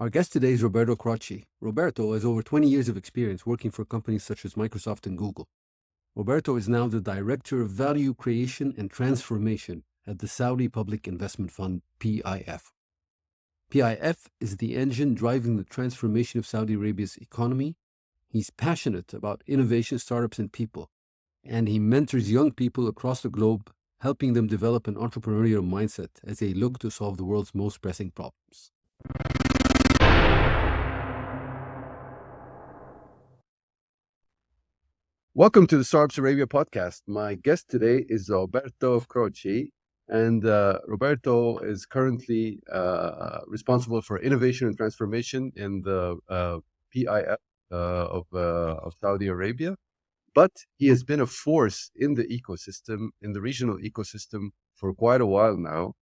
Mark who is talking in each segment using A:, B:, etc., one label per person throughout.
A: Our guest today is Roberto Croci. Roberto has over 20 years of experience working for companies such as Microsoft and Google. Roberto is now the Director of Value Creation and Transformation at the Saudi Public Investment Fund, PIF. PIF is the engine driving the transformation of Saudi Arabia's economy. He's passionate about innovation, startups, and people, and he mentors young people across the globe, helping them develop an entrepreneurial mindset as they look to solve the world's most pressing problems. Welcome to the Startups Arabia podcast. My guest today is Roberto Croci, and Roberto is currently responsible for innovation and transformation in the PIF of Saudi Arabia. But he has been a force in the ecosystem, in the regional ecosystem, for quite a while now.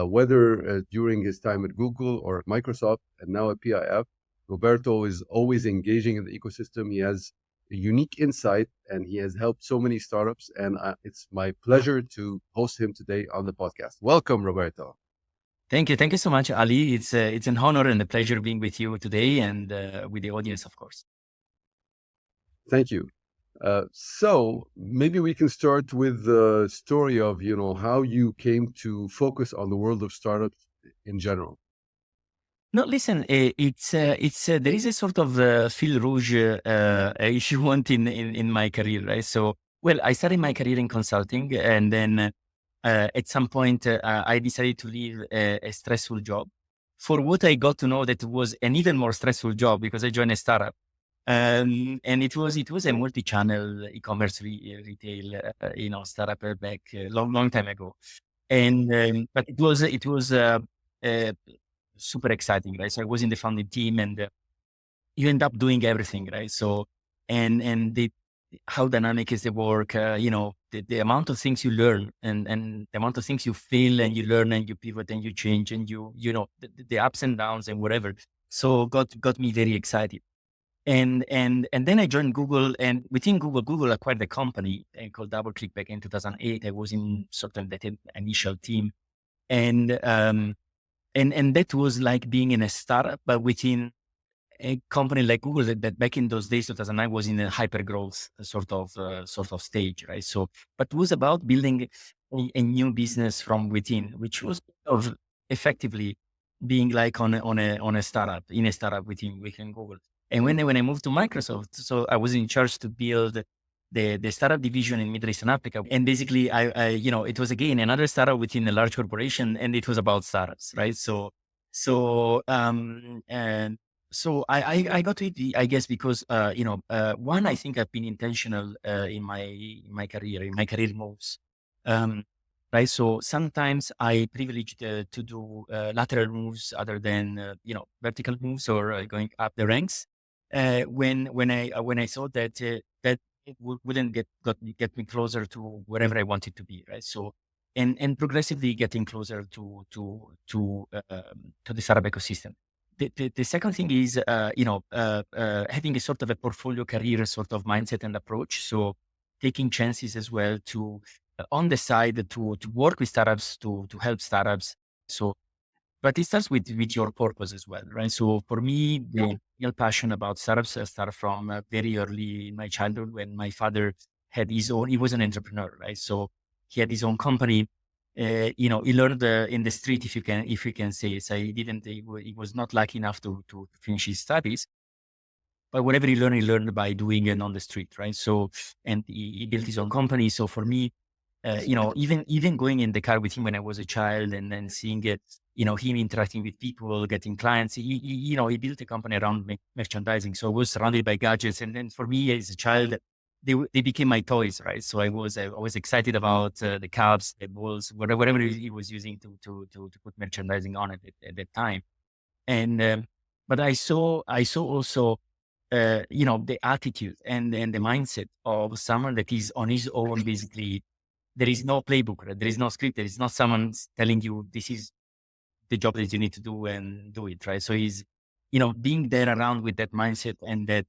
A: Whether during his time at Google or at Microsoft, and now at PIF, Roberto is always engaging in the ecosystem. He has a unique insight, and he has helped so many startups. And it's my pleasure to host him today on the podcast. Welcome, Roberto.
B: Thank you so much, Ali. It's an honor and a pleasure being with you today and with the audience, of course.
A: Thank you. So maybe we can start with the story of how you came to focus on the world of startups in general.
B: No, listen, it's there is a sort of fil rouge, if you want, in my career, right? So, well, I started my career in consulting, and then at some point I decided to leave a stressful job for what I got to know that was an even more stressful job because I joined a startup. And it was a multi-channel e-commerce retail, startup back long time ago. And but it was uh, super exciting, right? So I was in the founding team, and you end up doing everything, right? So and the how dynamic is the work? The amount of things you learn, and the amount of things you feel, and you learn, and you pivot, and you change, and the ups and downs and whatever. So got me very excited. And then I joined Google, and within Google acquired a company called DoubleClick back in 2008. I was in sort of that initial team, and that was like being in a startup, but within a company like Google that back in those days, 2009, was in a hyper growth sort of stage, right? So, but it was about building a new business from within, which was of effectively being like on a startup, in a startup within Google. And when I moved to Microsoft, so I was in charge to build the startup division in Middle East and Africa. And basically, it was again another startup within a large corporation, and it was about startups, right? And so I got to it, I guess, because one, I think I've been intentional in my career moves, right? So sometimes I privileged to do lateral moves other than vertical moves or going up the ranks. When I saw that it wouldn't get me closer to wherever I wanted to be, right? So and progressively getting closer to the startup ecosystem. The second thing is, having a sort of a portfolio career sort of mindset and approach. So taking chances as well to on the side to work with startups, to help startups. So, but it starts with your purpose as well, right? So for me, the real passion about startups started from very early in my childhood when my father had his own. He was an entrepreneur, right? So he had his own company. He learned in the street, if you can say. So he didn't. He was not lucky enough to finish his studies, but whatever he learned by doing it on the street, right? So, and he built his own company. So for me, even going in the car with him when I was a child, and then seeing it, him interacting with people, getting clients. He built a company around merchandising. So I was surrounded by gadgets, and then for me as a child, they became my toys, right? So I was excited about the caps, the balls, whatever he was using to put merchandising on it at that time. And but I saw also the attitude and the mindset of someone that is on his own. Basically, there is no playbook, right? There is no script. There is not someone telling you this is the job that you need to do and do it, right? So he's being there around with that mindset and that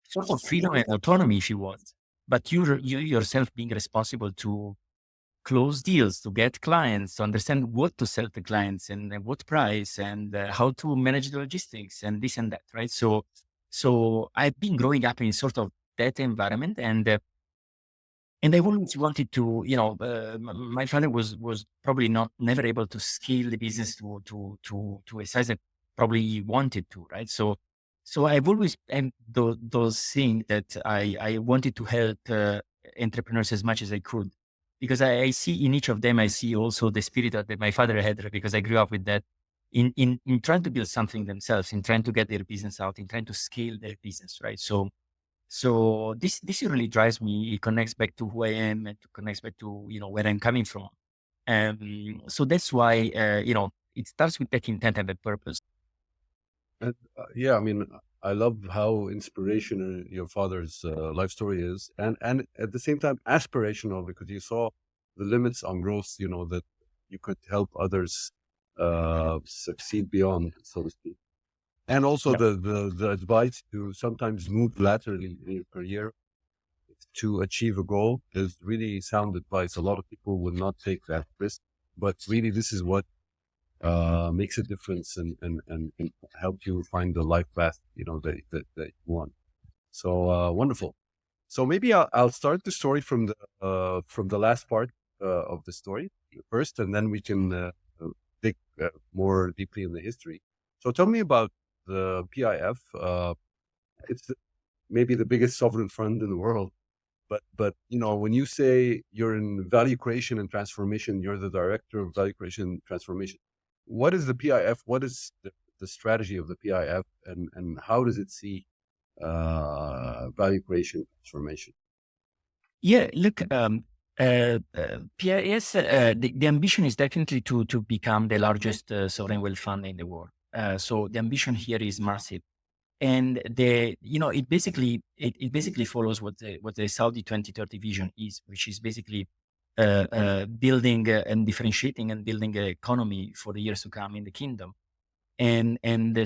B: sort of freedom and autonomy, if you want, but you yourself being responsible to close deals, to get clients, to understand what to sell to clients and at what price, and how to manage the logistics and this and that, right? So I've been growing up in sort of that environment, and I always wanted to, my father was probably not never able to scale the business to a size that probably he wanted to, right? So I've always and those things that I wanted to help entrepreneurs as much as I could, because I see in each of them, I see also the spirit that my father had, because I grew up with that, in trying to build something themselves, in trying to get their business out, in trying to scale their business, right? So this really drives me. It connects back to who I am, and it connects back to where I'm coming from. So that's why it starts with that intent and that purpose.
A: And yeah, I mean, I love how inspirational your father's life story is, and at the same time aspirational, because you saw the limits on growth. You know that you could help others succeed beyond, so to speak. And also
B: Yeah.
A: the advice to sometimes move laterally in your career to achieve a goal is really sound advice. A lot of people would not take that risk, but really this is what makes a difference and help you find the life path, that you want. So wonderful. So maybe I'll start the story from the last part of the story first, and then we can dig more deeply in the history. So tell me about the PIF. It's maybe the biggest sovereign fund in the world. But when you say you're in value creation and transformation, you're the director of value creation and transformation. What is the PIF? What is the strategy of the PIF, and how does it see value creation transformation?
B: Yeah, look, PIS, the ambition is definitely to become the largest sovereign wealth fund in the world. So the ambition here is massive, and it basically follows what the Saudi 2030 vision is, which is basically building and differentiating and building an economy for the years to come in the kingdom. And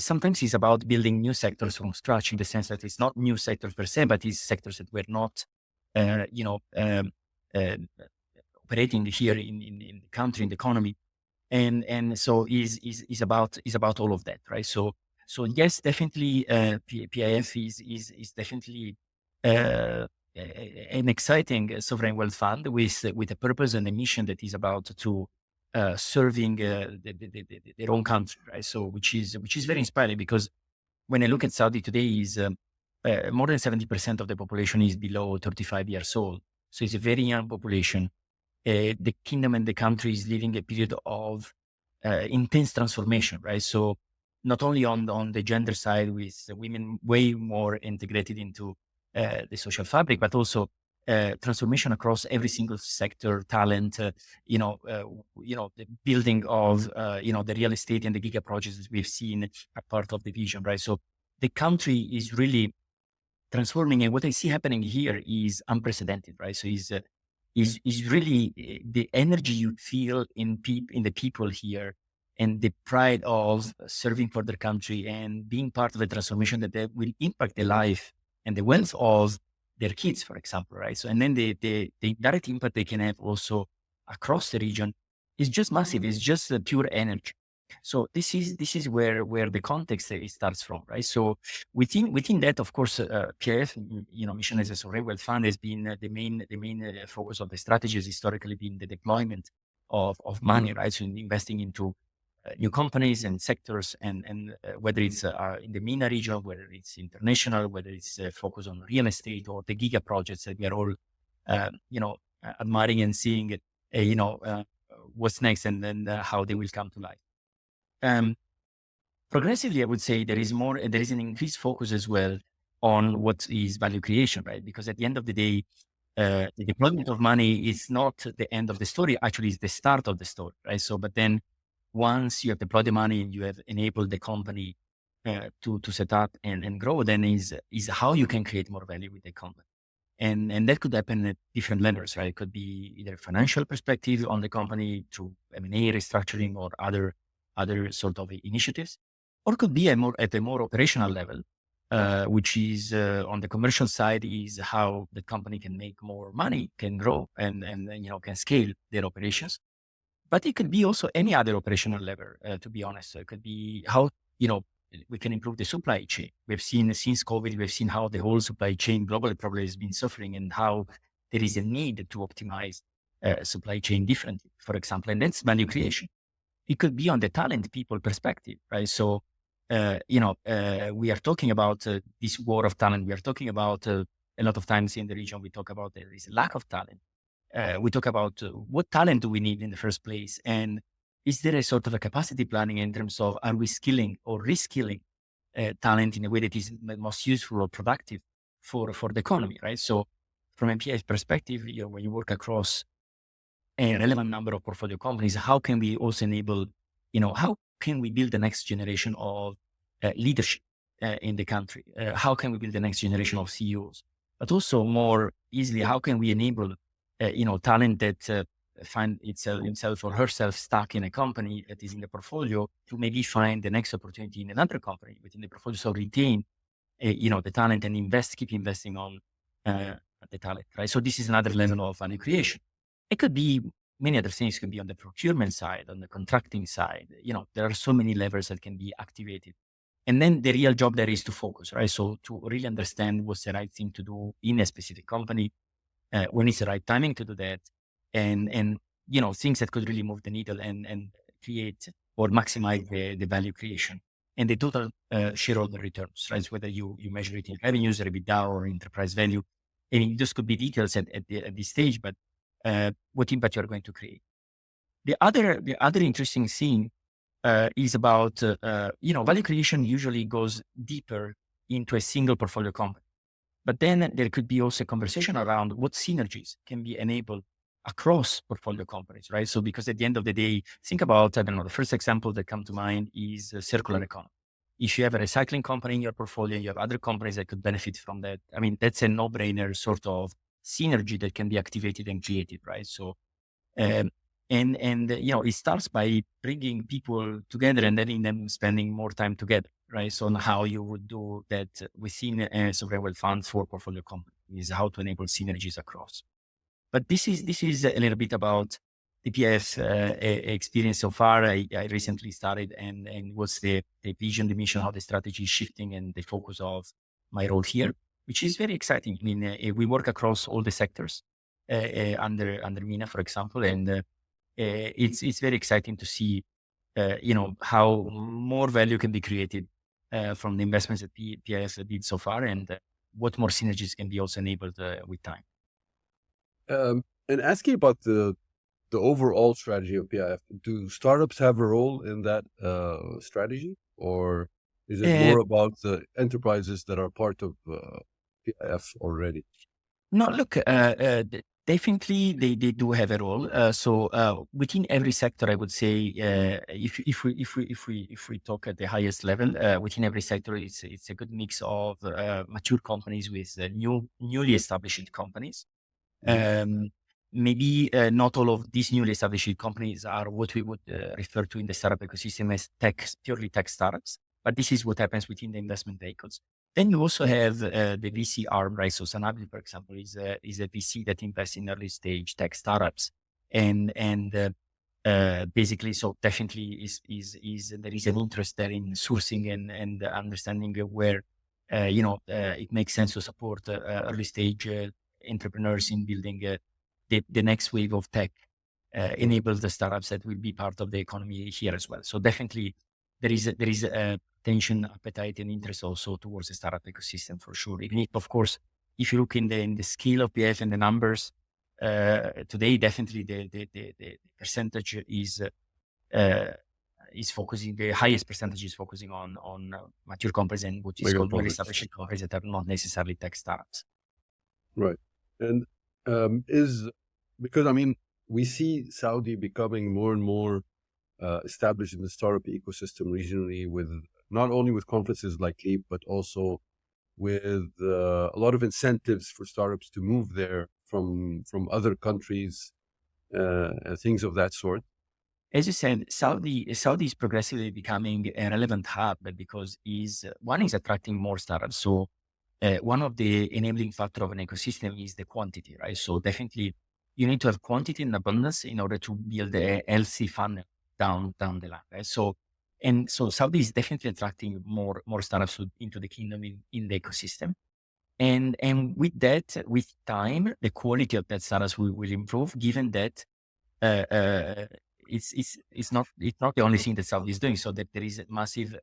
B: sometimes it's about building new sectors from scratch, in the sense that it's not new sectors per se, but it's sectors that were not, uh, you know, um, uh, operating here in the country, in the economy. And so is about all of that, right? So yes, definitely, PIF is definitely an exciting sovereign wealth fund with a purpose and a mission that is about to serving their own country, right? So which is very inspiring, because when I look at Saudi today, is more than 70% of the population is below 35 years old. So it's a very young population. The kingdom and the country is living a period of intense transformation, right? So not only on the gender side, with women way more integrated into the social fabric, but also transformation across every single sector, talent, the building of the real estate and the giga projects that we've seen are part of the vision, right? So the country is really transforming, and what I see happening here is unprecedented, right? So is really the energy you feel in the people here, and the pride of serving for their country and being part of the transformation that they will impact the life and the wealth of their kids, for example, right? So, and then the direct impact they can have also across the region is just massive. It's just pure energy. So this is where the context starts from, right? So within that, of course, PIF, mission as a sovereign wealth fund, has been the main focus of the strategy has historically been the deployment of money, right? So investing into new companies and sectors, and whether it's in the MENA region, whether it's international, whether it's focused on real estate or the giga projects that we are all, admiring and seeing, what's next, and then how they will come to life. Um, Progressively, I would say there is an increased focus as well on what is value creation, right? Because at the end of the day, the deployment of money is not the end of the story. Actually, it's the start of the story, right? So, but then once you have deployed the money and you have enabled the company to set up and grow, then is how you can create more value with the company. And that could happen at different levels, right? It could be either financial perspective on the company through M&A restructuring or other sort of initiatives, or it could be at a more operational level, which is on the commercial side, is how the company can make more money, can grow, and can scale their operations. But it could be also any other operational lever, to be honest. So it could be how, you know, we can improve the supply chain. We've seen since COVID, we've seen how the whole supply chain globally probably has been suffering, and how there is a need to optimize supply chain differently, for example, and that's value creation. It could be on the talent people perspective, right? So, we are talking about this war of talent. We are talking about a lot of times in the region, we talk about there is a lack of talent. We talk about what talent do we need in the first place, and is there a sort of a capacity planning in terms of, are we skilling or reskilling talent in a way that is most useful or productive for the economy, right? So from a PI perspective, when you work across a relevant number of portfolio companies, how can we also enable, how can we build the next generation of leadership in the country? How can we build the next generation of CEOs? But also more easily, how can we enable, talent that find himself or herself stuck in a company that is in the portfolio to maybe find the next opportunity in another company within the portfolio. So retain, the talent and keep investing on uh, the talent, right? So this is another level of value creation. It could be many other things. It could be on the procurement side, on the contracting side. There are so many levers that can be activated. And then the real job there is to focus, right? So to really understand what's the right thing to do in a specific company, when it's the right timing to do that, and things that could really move the needle and create or maximize the value creation and the total shareholder returns, right? Whether you measure it in revenues, or EBITDA, or enterprise value. I mean, this could be details at this stage, but what impact you are going to create. The other interesting thing is about value creation usually goes deeper into a single portfolio company. But then there could be also a conversation around what synergies can be enabled across portfolio companies, right? So because at the end of the day, think about, I don't know, the first example that come to mind is circular economy. If you have a recycling company in your portfolio, you have other companies that could benefit from that. I mean, that's a no-brainer sort of synergy that can be activated and created, right? So um, and it starts by bringing people together and letting them spending more time together, right? So on how you would do that within a sovereign wealth fund for portfolio companies, how to enable synergies across. But this is a little bit about the PIF experience so far. I recently started, and what's the vision, the mission, how the strategy is shifting, and the focus of my role here, which is very exciting. I mean, we work across all the sectors under Mina, for example, and it's very exciting to see, how more value can be created from the investments that PIF did so far, and what more synergies can be also enabled with time.
A: And asking about the overall strategy of PIF, do startups have a role in that strategy, or is it
B: Uh,
A: more about the enterprises that are part of PIF already?
B: No, look, definitely they do have a role. So within every sector, I would say, if we talk at the highest level, within every sector, it's a good mix of mature companies with newly established companies.
A: Mhm.
B: Um, Maybe not all of these newly established companies are what we would refer to in the startup ecosystem as purely tech startups. But this is what happens within the investment vehicles. Then you also have the VC arm, right? So Sanabria, for example, is a VC that invests in early stage tech startups, and basically, so definitely is there is an interest there in sourcing and understanding where it makes sense to support early stage entrepreneurs in building the next wave of tech, enables the startups that will be part of the economy here as well. So definitely there is a tension, appetite, and interest also towards the startup ecosystem for sure. Even if, of course, if you look in the scale of PF and the numbers today, definitely the percentage uh, is focusing. The highest percentage is focusing on mature companies and what is
A: Mega
B: called well
A: projects,
B: established companies that are not necessarily tech startups.
A: right? And is because I mean we see Saudi becoming more and more established in the startup ecosystem regionally, with not only with conferences like Leap, but also with a lot of incentives for startups to move there from other countries, things of that sort.
B: as you said, Saudi is progressively becoming a relevant hub because one is attracting more startups. So one of the enabling factor of an ecosystem is the quantity, right? So definitely you need to have quantity and abundance in order to build a healthy funnel down the line, right? So Saudi is definitely attracting more startups into the kingdom in the ecosystem. And with that, with time, the quality of that startups will improve, given that uh, uh, it's not the only thing that Saudi is doing. So that there is a massive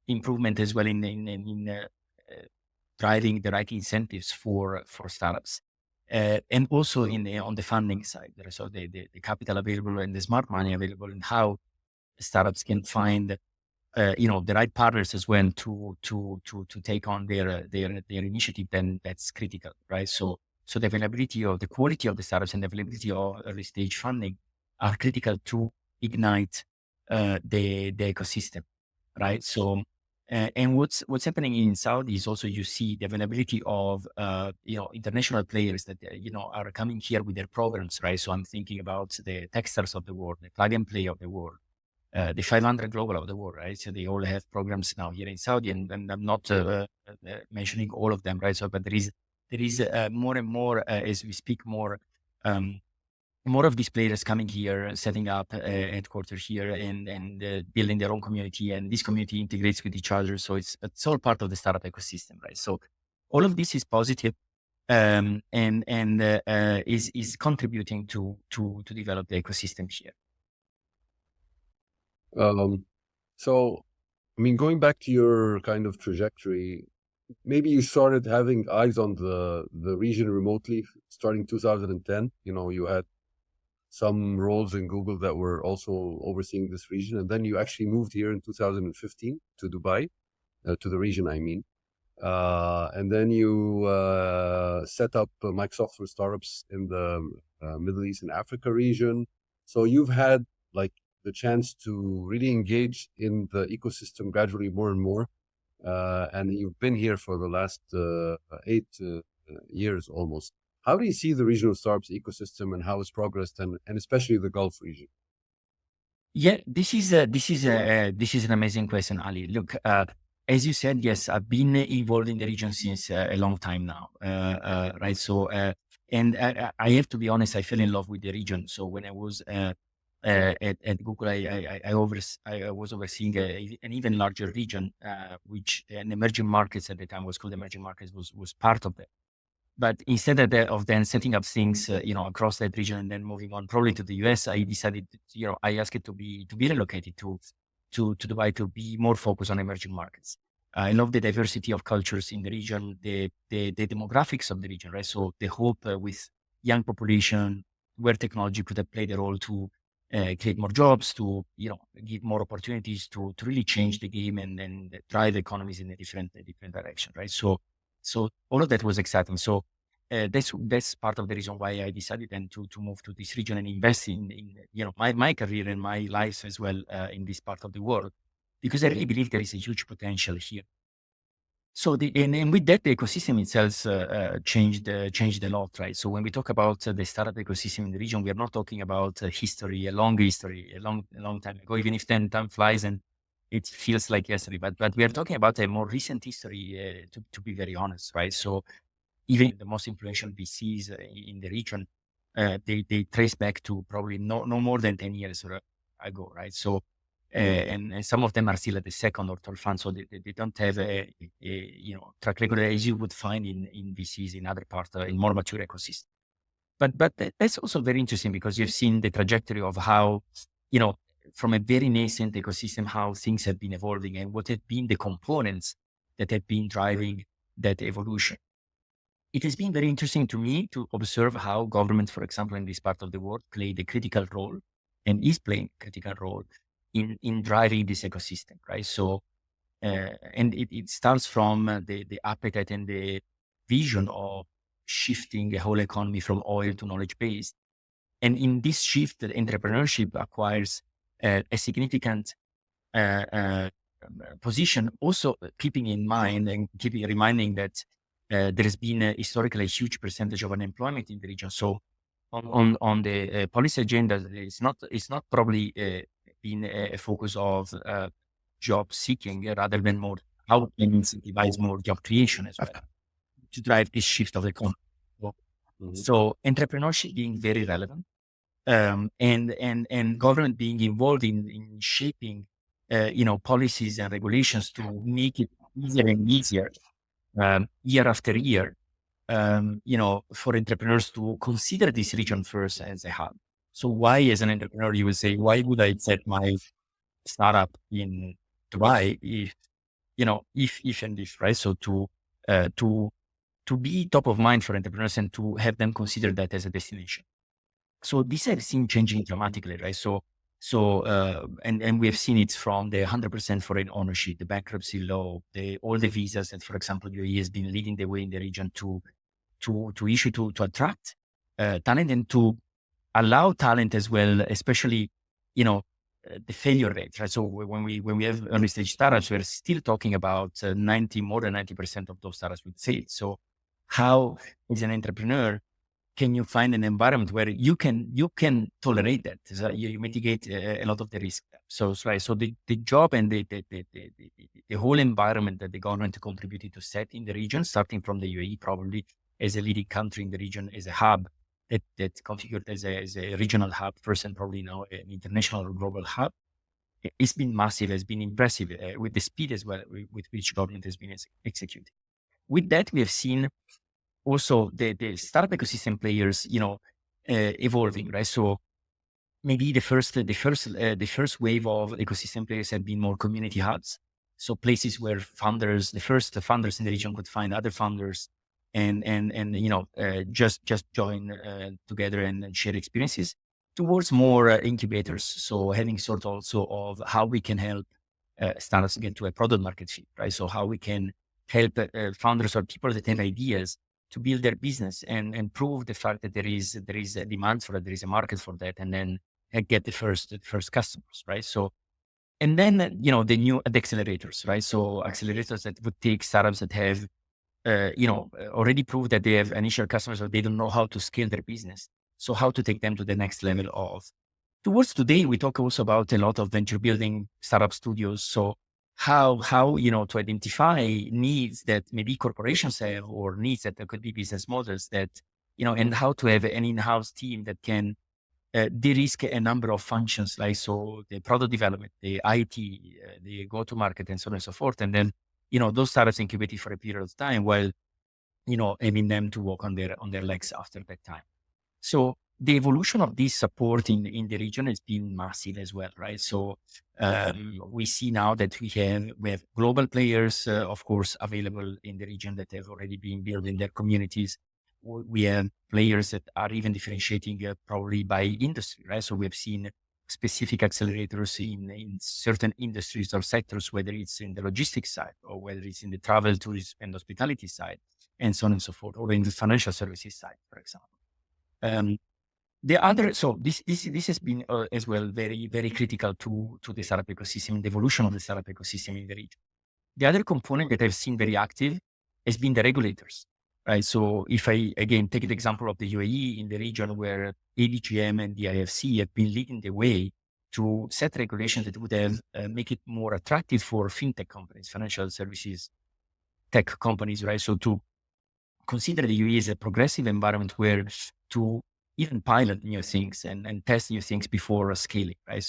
B: improvement as well in driving the right incentives for startups, and also on the funding side. So the capital available and the smart money available, and how startups can find the right partners as well to take on their initiative. Then that's critical, right? So the availability of the quality of the startups and the availability of early stage funding are critical to ignite the ecosystem, right? So and what's happening in Saudi is also, you see the availability of international players that are coming here with their programs, right? So I'm thinking about the Techstars of the world, the Plug and Play of the world, the 500 global of the world, right? So they all have programs now here in Saudi, and I'm not mentioning all of them, right? So, but there is more and more as we speak, um, more of these players coming here, setting up a headquarters here, and building their own community, and this community integrates with each other. So it's all part of the startup ecosystem, right? So all of this is positive, and is contributing to develop the ecosystem here.
A: Um, so, I mean, going back to your kind of trajectory, maybe you started having eyes on the region remotely starting 2010. You know, you had some roles in Google that were also overseeing this region, and then you actually moved here in 2015 to Dubai, to the region, I mean. And then you set up Microsoft for startups in the Middle East and Africa region. So you've had like the chance to really engage in the ecosystem gradually more and more. And you've been here for the last 8 years almost. How do you see the regional startups ecosystem and how it's progressed, and especially the Gulf region?
B: Yeah, this is an amazing question, Ali. Look, as you said, yes, I've been involved in the region since a long time now, right? So, and I have to be honest, I fell in love with the region. So when I was at Google, I was overseeing an even larger region, which an emerging markets at the time was called emerging markets, was part of that. But instead of then setting up things, across that region and then moving on probably to the US, I decided, I asked it to be relocated to Dubai, to be more focused on emerging markets. I love the diversity of cultures in the region, the demographics of the region, right? So the hope with young population, where technology could have played a role to create more jobs, to give more opportunities, to really change the game and drive economies in a different direction, right? So all of that was exciting. So that's part of the reason why I decided then to move to this region and invest in my career and my life as well in this part of the world, because I really believe there is a huge potential here. So and with that, the ecosystem itself changed a lot, right? So when we talk about the startup ecosystem in the region, we are not talking about history, a long history, a long time ago, even if time flies and it feels like yesterday. But we are talking about a more recent history, to be very honest, right? So even the most influential VCs in the region, they trace back to probably no more than 10 years ago, right? So, and some of them are still at the second or third fund, so they don't have a track record as you would find in VCs in other parts, in more mature ecosystem. But that's also very interesting, because you've seen the trajectory of how, from a very nascent ecosystem, how things have been evolving and what have been the components that have been driving that evolution. It has been very interesting to me to observe how government, for example, in this part of the world, played a critical role and is playing a critical role in driving this ecosystem, right? So, and it starts from the appetite and the vision of shifting the whole economy from oil to knowledge based. And in this shift, the entrepreneurship acquires a significant uh, uh, position, also keeping in mind and keeping reminding that there has been historically a huge percentage of unemployment in the region. So on the policy agenda, it's not probably been a focus of job seeking rather than more how we can incentivize more job creation as well to drive this shift of the economy. So,
A: Mhm.
B: so entrepreneurship being very relevant, and government being involved in shaping, policies and regulations to make it easier and easier, year after year, for entrepreneurs to consider this region first as a hub. So why, as an entrepreneur, you would say, why would I set my startup in Dubai if and if, right? So uh, to to be top of mind for entrepreneurs and to have them consider that as a destination. So this I've seen changing dramatically, right? And we have seen it from the 100% foreign ownership, the bankruptcy law, all the visas that, for example, UAE has been leading the way in the region to issue to attract talent and to allow talent as well, especially you know the failure rate, right? So when we have early stage startups, we're still talking about 90% of those startups would fail. So how, as an entrepreneur, can you find an environment where you can tolerate that? So you mitigate a lot of the risk. Right. So the job and the whole environment that the government contributed to set in the region, starting from the UAE, probably as a leading country in the region, as a hub that configured as a regional hub first, and probably now an international or global hub. It's been massive. It's been impressive with the speed as well with which government has been executing. With that, we have seen also the startup ecosystem players, evolving, right? So maybe the first wave of ecosystem players have been more community hubs. So places where the first founders in the region could find other founders and just join together and share experiences towards more incubators. So having sort also of how we can help startups get to a product market fit, right? So how we can help founders or people that have ideas to build their business and prove the fact that there is a demand for it, there is a market for that, and then get the first customers, right? So, and then the accelerators, right? So accelerators that would take startups that have already proved that they have initial customers, or they don't know how to scale their business. So how to take them to the next level of. Towards today, we talk also about a lot of venture building startup studios. So how to identify needs that maybe corporations have, or needs that there could be business models that and how to have an in-house team that can de-risk a number of functions, like so the product development, the IT, the go-to-market, and so on and so forth. And then those startups incubated for a period of time while aiming them to walk on their legs after that time. So the evolution of this support in the region has been massive as well, right? So we see now that we have global players, of course, available in the region that have already been building their communities. We have players that are even differentiating probably by industry, right? So we have seen specific accelerators in certain industries or sectors, whether it's in the logistics side or whether it's in the travel, tourism, and hospitality side, and so on and so forth, or in the financial services side, for example. Um, this has been as well very very critical to the startup ecosystem, the evolution of the startup ecosystem in the region. The other component that I've seen very active has been the regulators, right? So if I again take the example of the UAE in the region, where ADGM and the IFC have been leading the way to set regulations that would have make it more attractive for fintech companies, financial services tech companies, right? So to consider the UAE as a progressive environment where to even pilot new things and test new things before scaling, right?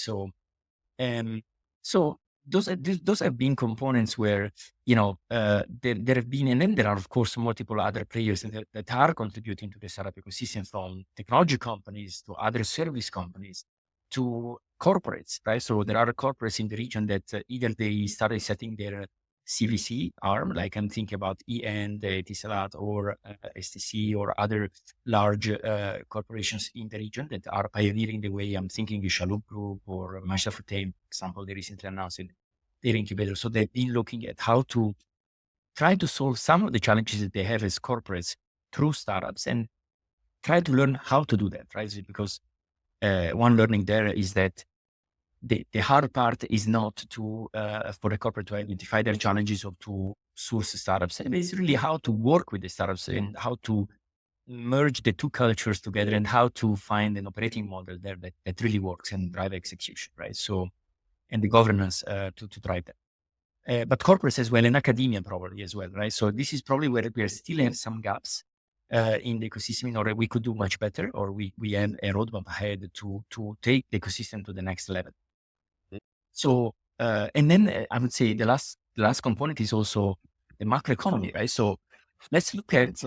B: Um, so those have been components where there have been, and then there are of course multiple other players that are contributing to the startup ecosystem, from technology companies to other service companies to corporates, right? So there are corporates in the region that either they started setting their CVC arm, like I'm thinking about EN, the Etisalat, or STC, or other large corporations in the region that are pioneering the way. I'm thinking Shalom Group or Masha for example, they recently announced their incubator. So they've been looking at how to try to solve some of the challenges that they have as corporates through startups, and try to learn how to do that, right? Because one learning there is that the hard part is not to for a corporate to identify their challenges or to source startups. And it's really how to work with the startups and how to merge the two cultures together and how to find an operating model there that really works and drive execution, right? So, and the governance to drive that. But corporates as well and academia probably as well, right? So this is probably where we are still have some gaps in the ecosystem in order we could do much better, or we have a roadmap ahead to take the ecosystem to the next level. So and then I would say the last component is also the macroeconomy, right? So let's look at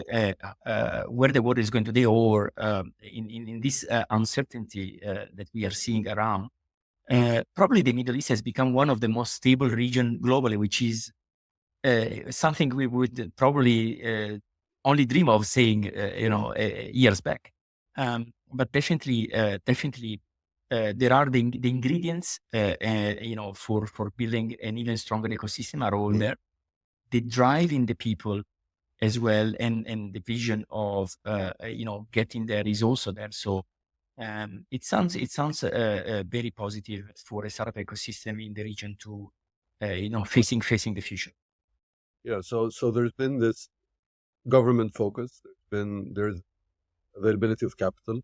B: where the world is going today, or in this uncertainty that we are seeing around. Probably the Middle East has become one of the most stable region globally, which is something we would probably only dream of saying, years back. But definitely, there are the ingredients, for building an even stronger ecosystem are all there. The drive in the people as well, and the vision of getting there is also there. So it sounds very positive for a startup ecosystem in the region to facing the future.
A: Yeah, so there's been this government focus. There's availability of capital,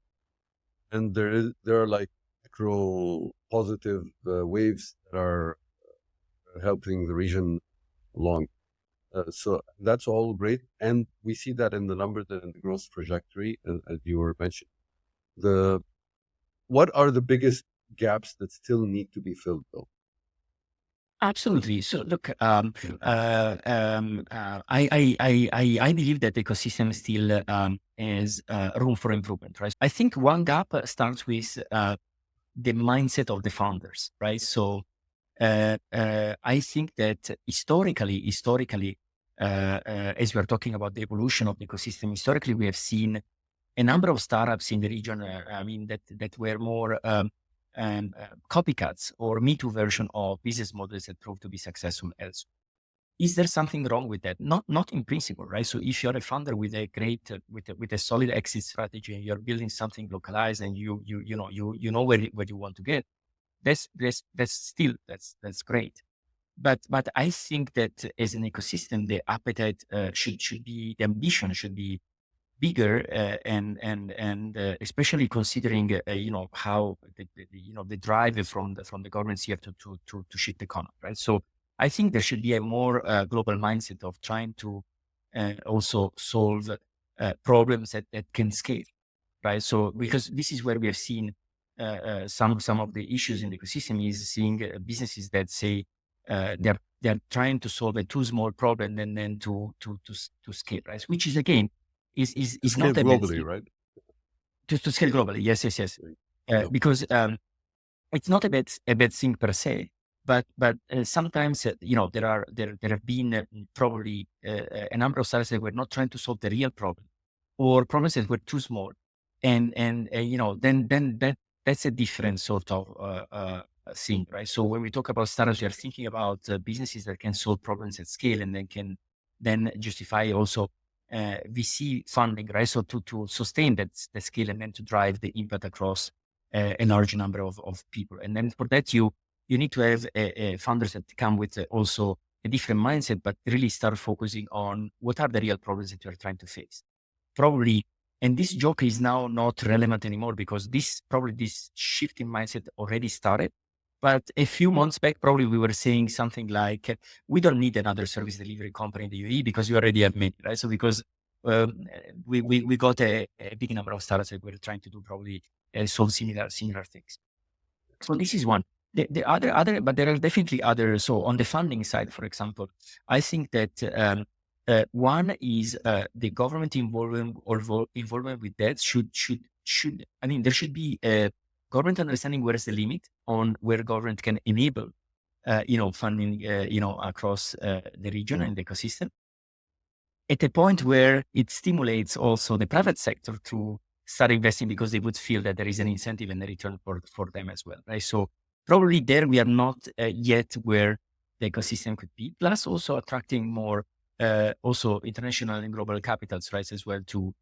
A: and there are like micro positive waves that are helping the region along. So that's all great, and we see that in the numbers and in the growth trajectory, as you were mentioning. The What are the biggest gaps that still need to be filled, though?
B: Absolutely. So look, I believe that the ecosystem still has room for improvement, right? I think one gap starts with the mindset of the founders, right? So I think that historically, as we are talking about the evolution of the ecosystem, historically we have seen a number of startups in the region. I mean that were more copycats or Me Too version of business models that proved to be successful elsewhere. Is there something wrong with that? Not in principle, right? So if you're a founder with a great with a solid exit strategy and you're building something localized and you know where you want to get, that's great. But I think that as an ecosystem, the appetite should be the ambition should be bigger, and especially considering how the drive from the governments here to shift the economy, right? So I think there should be a more global mindset of trying to also solve problems that can scale, right? So because this is where we have seen some of the issues in the ecosystem is seeing businesses that say they're trying to solve a too small problem and then to scale, right? Which is again
A: To
B: is
A: scale
B: not a bad
A: globally,
B: thing.
A: right?
B: To scale globally. Yes.
A: Yeah.
B: Because it's not a bad thing per se, but sometimes there have been probably a number of startups that were not trying to solve the real problem, or problems that were too small, and then that's a different sort of thing, right? So when we talk about startups, we are thinking about businesses that can solve problems at scale and then can then justify also VC funding, right? So to sustain that scale and then to drive the impact across a large number of people. And then for that, you need to have founders that come with also a different mindset, but really start focusing on what are the real problems that you are trying to fix. Probably, and this joke is now not relevant anymore because this shift in mindset already started. But a few months back, probably we were saying something like, "We don't need another service delivery company in the UAE because you already have many, right?" So because we got a big number of startups that were trying to do probably solve similar things. So this is one. The other, but there are definitely others. So on the funding side, for example, I think that one is the government involvement with that should. I mean, there should be a government understanding where is the limit on where government can enable, funding, across the region and the ecosystem at a point where it stimulates also the private sector to start investing because they would feel that there is an incentive and a return for them as well, right? So probably there we are not yet where the ecosystem could be. Plus also attracting more also international and global capitals, right, as well to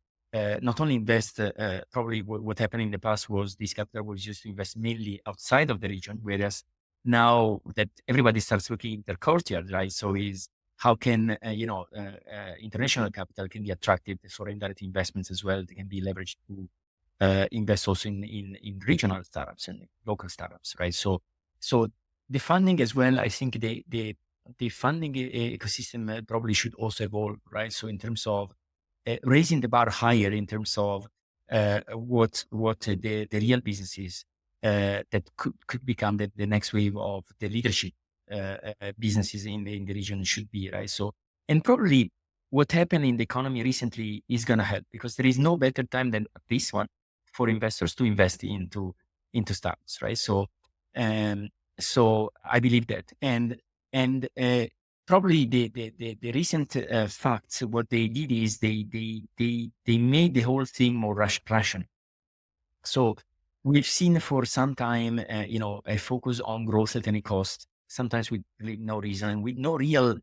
B: not only invest. Probably what happened in the past was this capital was used to invest mainly outside of the region, whereas now that everybody starts looking in their courtyard, right? So is how can international capital can be attracted for indirect investments as well. They can be leveraged to invest also in regional startups and local startups, right? So the funding as well, I think the funding ecosystem probably should also evolve, right? So in terms of raising the bar higher in terms of what the real businesses that could become the next wave of the leadership businesses in the region should be, right? So, and probably what happened in the economy recently is going to help, because there is no better time than this one for investors to invest into startups, right? Um, so I believe that, and probably the recent facts, what they did is they made the whole thing more rational. So we've seen for some time, a focus on growth at any cost, sometimes with really no reason and with no real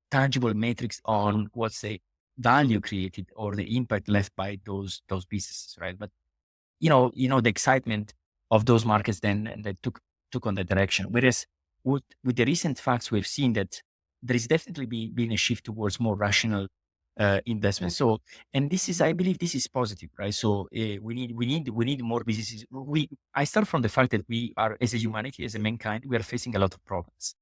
B: tangible metrics on what's the value created or the impact left by those businesses, right? But the excitement of those markets then and that took on that direction. Whereas with the recent facts, we've seen that there is definitely been a shift towards more rational investment. So, and this is, I believe, this is positive, right? So we need more businesses. I start from the fact that we are, as a humanity, as a mankind, we are facing a lot of problems,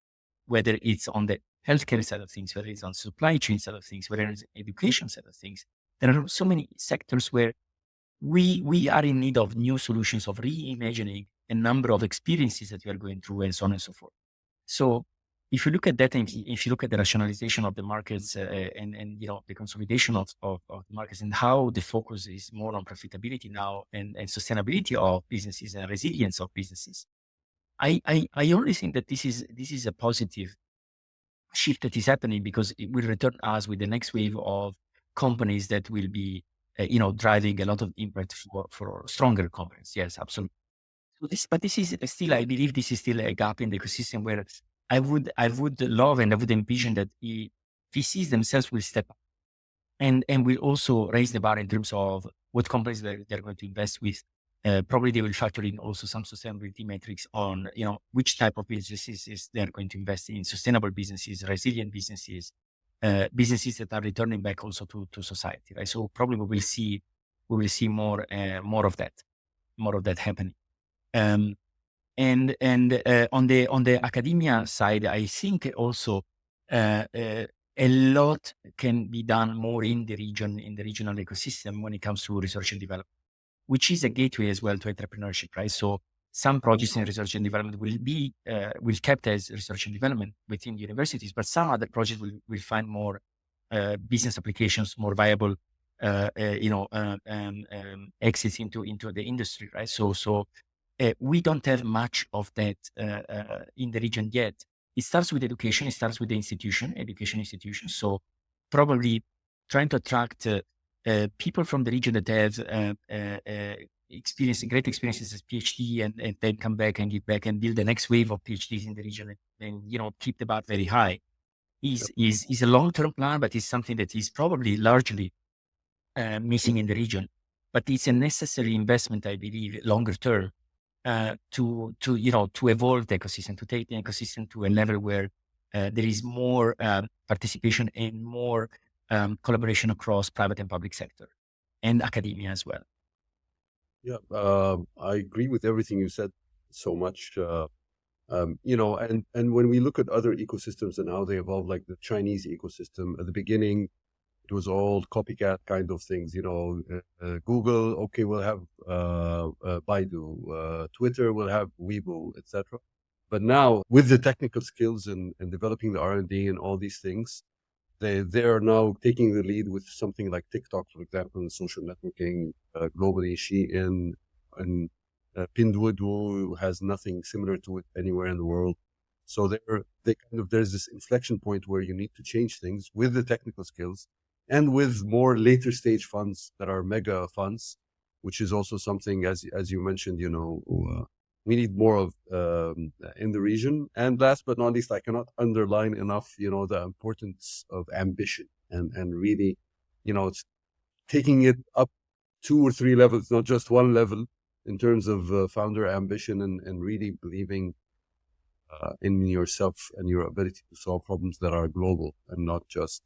B: whether it's on the healthcare side of things, whether it's on supply chain side of things, whether it's education side of things. There are so many sectors where we are in need of new solutions, of reimagining a number of experiences that we are going through, and so on and so forth. So if you look at that, and if you look at the rationalization of the markets and the consolidation of the markets, and how the focus is more on profitability now and sustainability of businesses and resilience of businesses, I only think that this is a positive shift that is happening, because it will return us with the next wave of companies that will be, driving a lot of impact for stronger companies. Yes, absolutely. But this is still, I believe, this is still a gap in the ecosystem where I would love and I would envision that VCs themselves will step up and will also raise the bar in terms of what companies they're going to invest with. Probably they will factor in also some sustainability metrics on, which type of businesses is they're going to invest in: sustainable businesses, resilient businesses, businesses that are returning back also to society, right? So probably we will see more of that happening. Um, and on the academia side, I think also a lot can be done more in the region, in the regional ecosystem, when it comes to research and development, which is a gateway as well to entrepreneurship, right? So some projects in research and development will kept as research and development within universities, but some other projects will find more business applications, more viable, exits into the industry, right? So we don't have much of that in the region yet. It starts with education. It starts with the education institution. So probably trying to attract people from the region that have great experiences as PhD, and then come back and give back and build the next wave of PhDs in the region, and keep the bar very high.
A: Yep.
B: Is a long-term plan, but it's something that is probably largely missing in the region. But it's a necessary investment, I believe, longer term, to evolve the ecosystem, to take the ecosystem to a level where there is more participation and more collaboration across private and public sector and academia as well.
A: Yeah, I agree with everything you said so much. And when we look at other ecosystems and how they evolve, like the Chinese ecosystem, at the beginning, it was all copycat kind of things. Google, okay, we'll have Baidu, Twitter will have Weibo, etc. But now, with the technical skills and developing the R&D and all these things, they are now taking the lead with something like TikTok, for example, and social networking globally. Shein and Pinduoduo has nothing similar to it anywhere in the world. So there's this inflection point where you need to change things with the technical skills and with more later stage funds that are mega funds, which is also something, as you mentioned, we need more of in the region. And last but not least, I cannot underline enough, the importance of ambition and really, it's taking it up 2 or 3 levels, not just one level, in terms of founder ambition and really believing in yourself and your ability to solve problems that are global and not just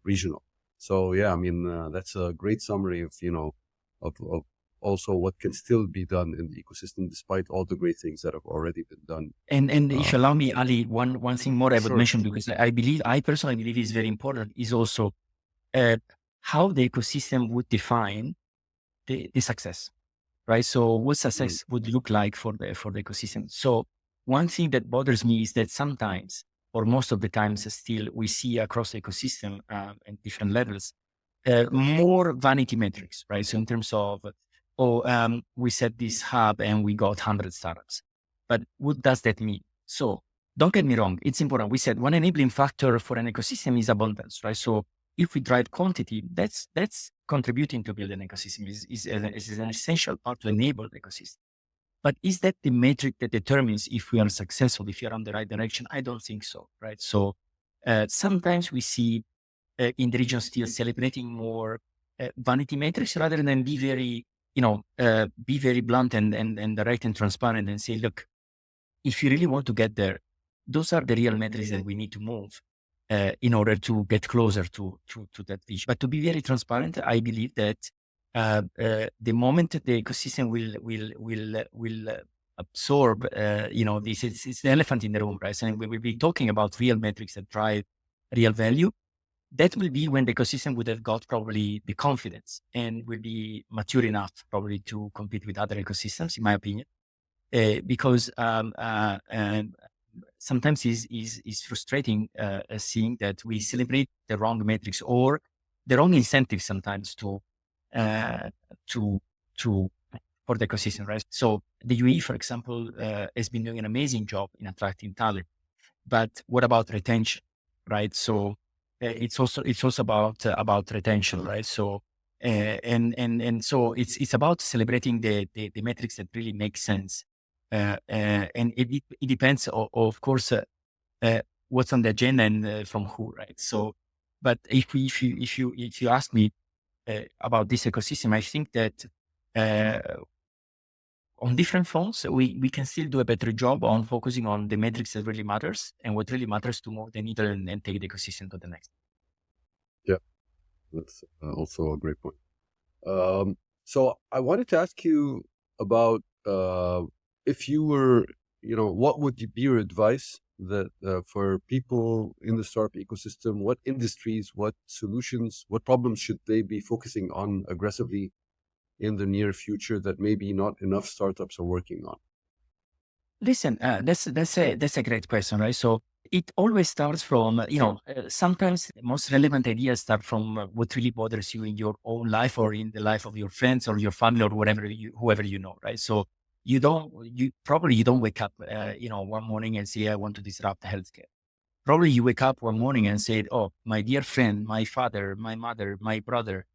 A: regional. So yeah, I mean that's a great summary of of also what can still be done in the ecosystem despite all the great things that have already been done.
B: And if
A: Uh,
B: you allow me, Ali, one thing more I would
A: sure.
B: mention, because I personally believe is very important, is also uh, how the ecosystem would define the success, right? So what
A: Mm,
B: success would look like for the ecosystem. So one thing that bothers me is that sometimes, or most of the times, still we see across the ecosystem at different levels more vanity metrics, right? So in terms of, we set this hub and we got 100 startups, but what does that mean? So don't get me wrong, it's important. We said one enabling factor for an ecosystem is abundance, right? So if we drive quantity, that's contributing to build an ecosystem is an essential part to enable the ecosystem. But is that the metric that determines if we are successful, if you're on the right direction? I don't think so, right? So sometimes we see in the region still celebrating more vanity metrics rather than be very blunt and direct and transparent and say, look, if you really want to get there, those are the real metrics that we need to move in order to get closer to that vision. But to be very transparent, I believe that the moment that the ecosystem will absorb, this it's the elephant in the room, right? And we will be talking about real metrics that drive real value. That will be when the ecosystem would have got probably the confidence and will be mature enough probably to compete with other ecosystems, in my opinion. Because and sometimes is frustrating seeing that we celebrate the wrong metrics or the wrong incentives sometimes uh, to to for the ecosystem, right? So the UAE, for example, has been doing an amazing job in attracting talent, but what about retention, right? So it's also about retention, right? So and so it's about celebrating the metrics that really make sense, and it depends, of course, what's on the agenda and from who, right? So, but if you ask me about this ecosystem, I think that uh, on different fronts, we can still do a better job on focusing on the metrics that really matters and what really matters to move the needle and take the ecosystem to the next.
A: yeah, that's also a great point. So I wanted to ask you about if you were, what would be your advice that for people in the startup ecosystem, what industries, what solutions, what problems should they be focusing on aggressively in the near future that maybe not enough startups are working on?
B: Listen, that's a great question, right? So it always starts from sometimes the most relevant ideas start from what really bothers you in your own life or in the life of your friends or your family or whoever you know, right? So you don't wake up one morning and say I want to disrupt healthcare. Probably you wake up one morning and said, "Oh, my dear friend, my father, my mother, my brother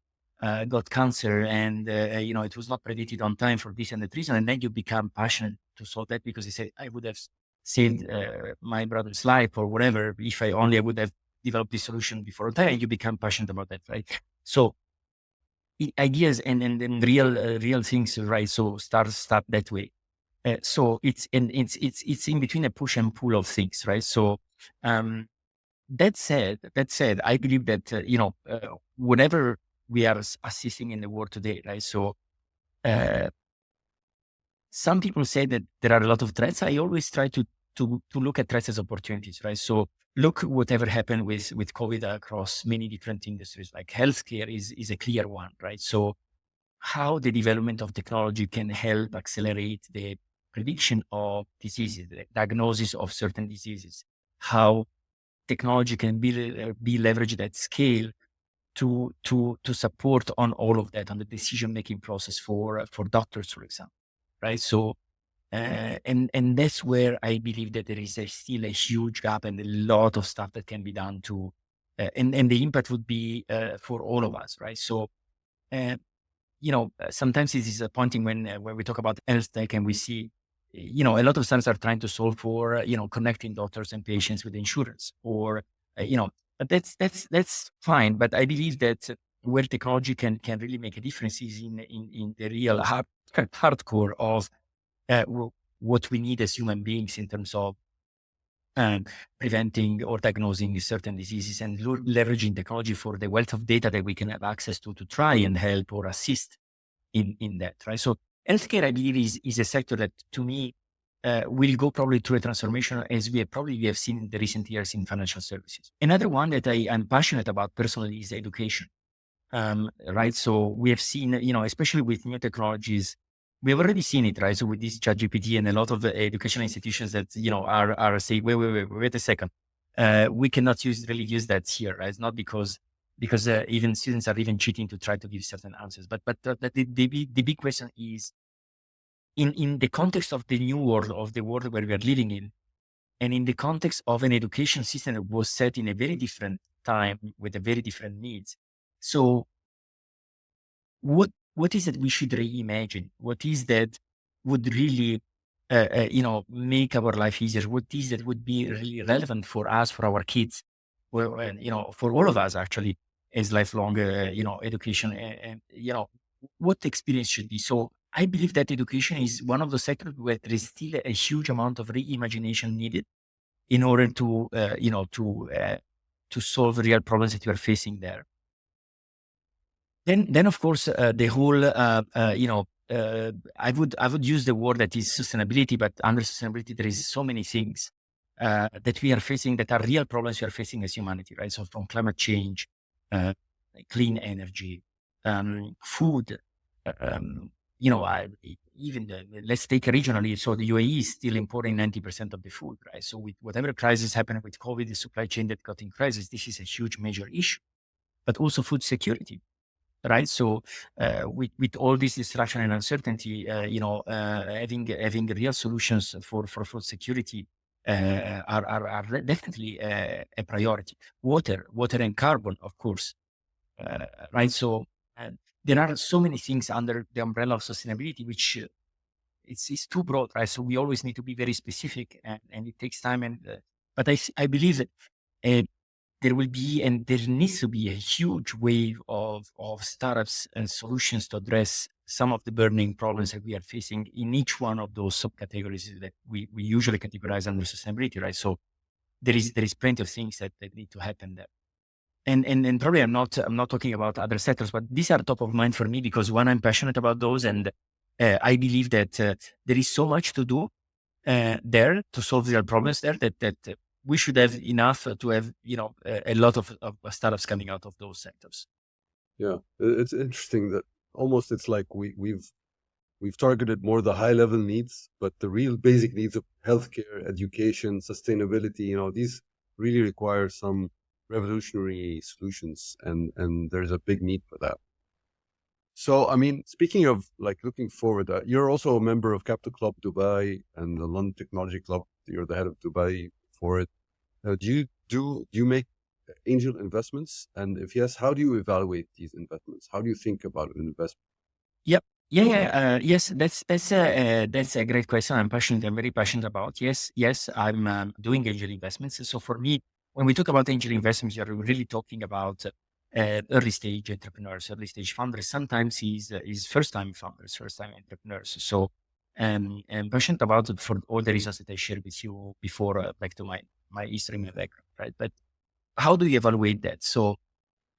B: got cancer, and it was not predicted on time for this and that reason." And then you become passionate to solve that because you say, "I would have saved my brother's life or whatever if I would have developed this solution before on time." And you become passionate about that, right? So ideas and real things, right? So start that way. So it's in between a push and pull of things, right? So. Um, that said, I believe that whatever we are assisting in the world today, right? So uh, some people say that there are a lot of threats. I always try to look at threats as opportunities, right? So look whatever happened with COVID across many different industries, like healthcare is a clear one, right? So how the development of technology can help accelerate the prediction of diseases, the diagnosis of certain diseases, how technology can be leveraged at scale to support on all of that on the decision making process for doctors, for example, right? So and that's where I believe that there is still a huge gap and a lot of stuff that can be done to and the impact would be for all of us, right? So uh, sometimes it's disappointing when we talk about health tech and we see, a lot of startups are trying to solve for, connecting doctors and patients with insurance or, but that's fine. But I believe that where technology can really make a difference is in the real hardcore of what we need as human beings in terms of um, preventing or diagnosing certain diseases, and leveraging technology for the wealth of data that we can have access to try and help or assist in that, right? So healthcare, I believe, is a sector that, to me, will go probably through a transformation, as we have seen in the recent years in financial services. Another one that I'm passionate about personally is education. Right. So we have seen, especially with new technologies, we have already seen it, right? So with this ChatGPT and a lot of the educational institutions that, are saying, wait a second. We cannot really use that here, right? It's not because even students are even cheating to try to give certain answers. But the big question is, in the context of the new world, of the world where we are living in, and in the context of an education system that was set in a very different time with a very different needs. So what is it we should reimagine? What is that would really, make our life easier? What is that would be really relevant for us, for our kids, well, and, for all of us actually, as lifelong, education, and, what the experience should be. So I believe that education is one of the sectors where there is still a huge amount of reimagination needed in order to, to solve real problems that you are facing there. Then of course, the whole, I would use the word that is sustainability, but under sustainability there is so many things that we are facing, that are real problems we are facing as humanity, right? So from climate change, uh, clean energy, food, you know, I, even let's take regionally. So the UAE is still importing 90% of the food, right? So with whatever crisis happened with COVID, the supply chain that got in crisis, this is a huge major issue. But also food security, right? So with all this distraction and uncertainty, having real solutions for food security are definitely a priority. Water and carbon, of course, right? So uh, there are so many things under the umbrella of sustainability, which it's too broad, right? So we always need to be very specific, and it takes time. But I believe that uh, there will be, and there needs to be, a huge wave of startups and solutions to address some of the burning problems that we are facing in each one of those subcategories that we usually categorize under sustainability, right? So there is plenty of things that need to happen there. And probably I'm not talking about other sectors, but these are top of mind for me because, one, I'm passionate about those, and I believe that there is so much to do there to solve real problems there, that we should have enough to have, a lot of startups coming out of those sectors.
A: Yeah, it's interesting that almost it's like we've targeted more the high level needs, but the real basic needs of healthcare, education, sustainability, these really require some revolutionary solutions, and there's a big need for that. So, I mean, speaking of like looking forward, you're also a member of Capital Club Dubai and the London Technology Club. You're the head of Dubai for it. Do you make angel investments? And if yes, how do you evaluate these investments? How do you think about an investment?
B: Yep. Yeah. Yes, that's a great question. I'm very passionate about. Yes. I'm doing angel investments. So for me, when we talk about angel investments, you're really talking about early stage entrepreneurs, early stage founders. Sometimes he's first time founders, first time entrepreneurs. So I'm passionate about it for all the reasons that I shared with you before, back to my history, my background, right? But how do you evaluate that? So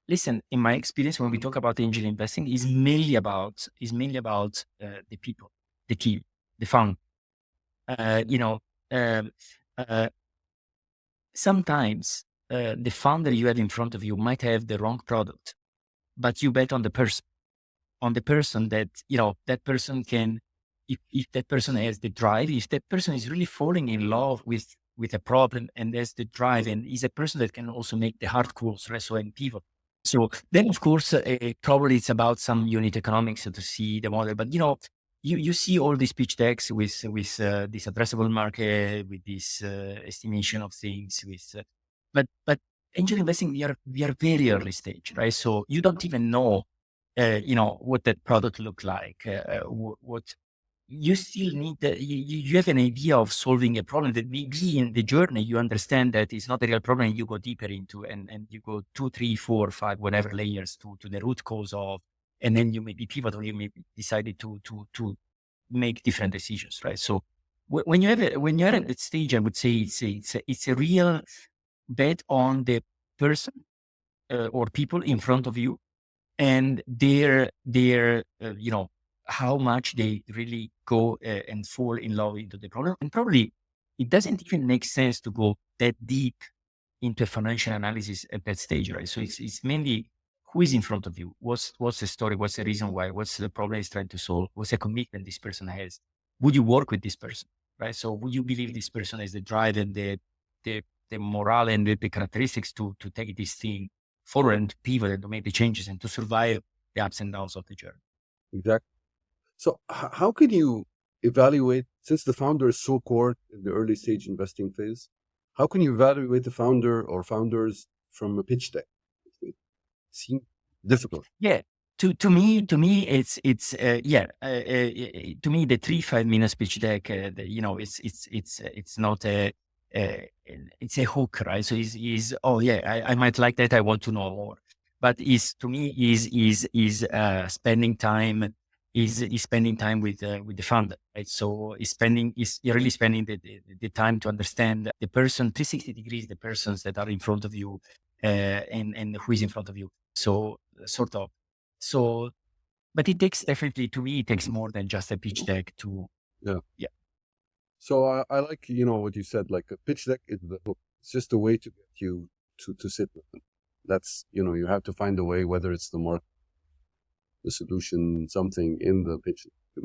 B: listen, in my experience, when we talk about angel investing, is mainly about the people, the team, the fund. Uh, you know, um, uh, Sometimes the founder you have in front of you might have the wrong product, but you bet on the person that, that person can, if that person has the drive, if that person is really falling in love with a problem and there's the drive, and is a person that can also make the hard calls, right? So, and pivot. So then, of course, probably it's about some unit economics to see the model. But you see all these pitch decks with this addressable market, with this estimation of things, but angel investing, we are very early stage, right? So you don't even know, what that product look like. What you still need, you have an idea of solving a problem that maybe in the journey you understand that it's not a real problem, and you go deeper into, and you go 2, 3, 4, 5, whatever layers to the root cause of, and then you maybe pivot, or you maybe decided to make different decisions, right? So when when you're at that stage, I would say it's a real bet on the person or people in front of you, and their how much they really go and fall in love into the problem. And probably it doesn't even make sense to go that deep into a financial analysis at that stage, right? So it's mainly who is in front of you, what's the story, what's the reason why, what's the problem he's trying to solve, what's the commitment this person has, would you work with this person, right? So would you believe this person has the drive and the the morale and the characteristics to take this thing forward and to pivot and to make the changes and to survive the ups and downs of the journey.
A: Exactly. So how can you evaluate, since the founder is so core in the early stage investing phase, how can you evaluate the founder or founders from a pitch deck? It seems difficult.
B: Yeah. To me, to me, the 3 5 minutes pitch deck, it's not it's a hook, right? So is oh yeah, I might like that. I want to know more, but is to me is spending time is spending time with the founder, right? So is you're really spending the time to understand the person 360 degrees, the persons that are in front of you, and who is in front of you. So sort of. So, but it takes definitely to me, it takes more than just a pitch deck to,
A: Yeah.
B: yeah,
A: So I like, what you said, like a pitch deck is the hook. It's just a way to get you to sit with them. That's, you have to find a way, whether it's the market, the solution, something in the pitch to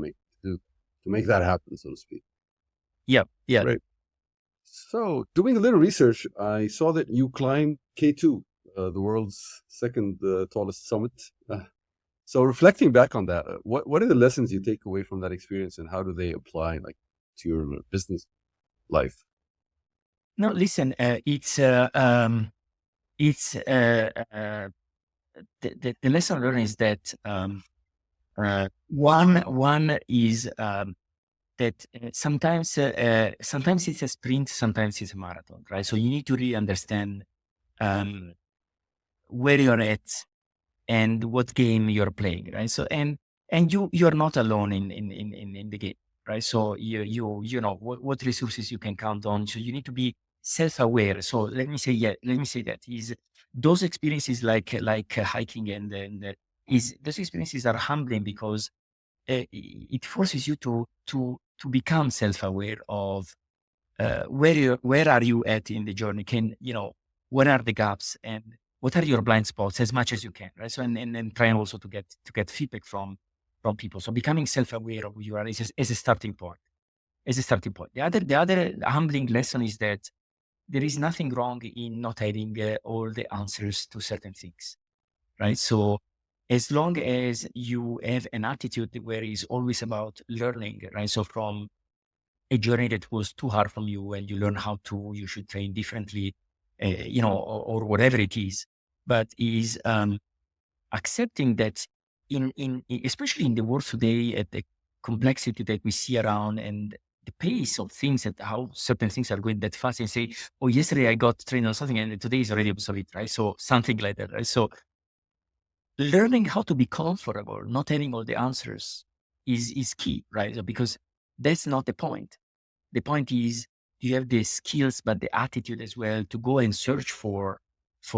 A: make that happen, so to speak.
B: yeah, yeah.
A: Great. So, doing a little research, I saw that you climbed K2, the world's second tallest summit. So, reflecting back on that, what are the lessons you take away from that experience, and how do they apply, like, to your business life?
B: No, listen, it's the lesson learned is that one is that sometimes it's a sprint, sometimes it's a marathon, right? So you need to really understand um, where you're at and what game you're playing, right? So and you're not alone in the game, right? So you know what resources you can count on. So you need to be self-aware. So let me say that is those experiences like hiking and is those experiences are humbling because it forces you to become self-aware of where are you at in the journey? What are the gaps and what are your blind spots as much as you can, right? So and trying also to get feedback from people. So becoming self-aware of who you are is a starting point. Is a starting point. The other humbling lesson is that there is nothing wrong in not having all the answers to certain things, right? So as long as you have an attitude where it's always about learning, right? So from a journey that was too hard from you and you learn you should train differently, or whatever it is, but is accepting that especially in the world today at the complexity that we see around and the pace of things and how certain things are going that fast and say, oh, yesterday I got trained on something and today is already obsolete, right? So something like that, right? So learning how to be comfortable, not having all the answers is key, right? So because that's not the point. The point is you have the skills, but the attitude as well to go and search for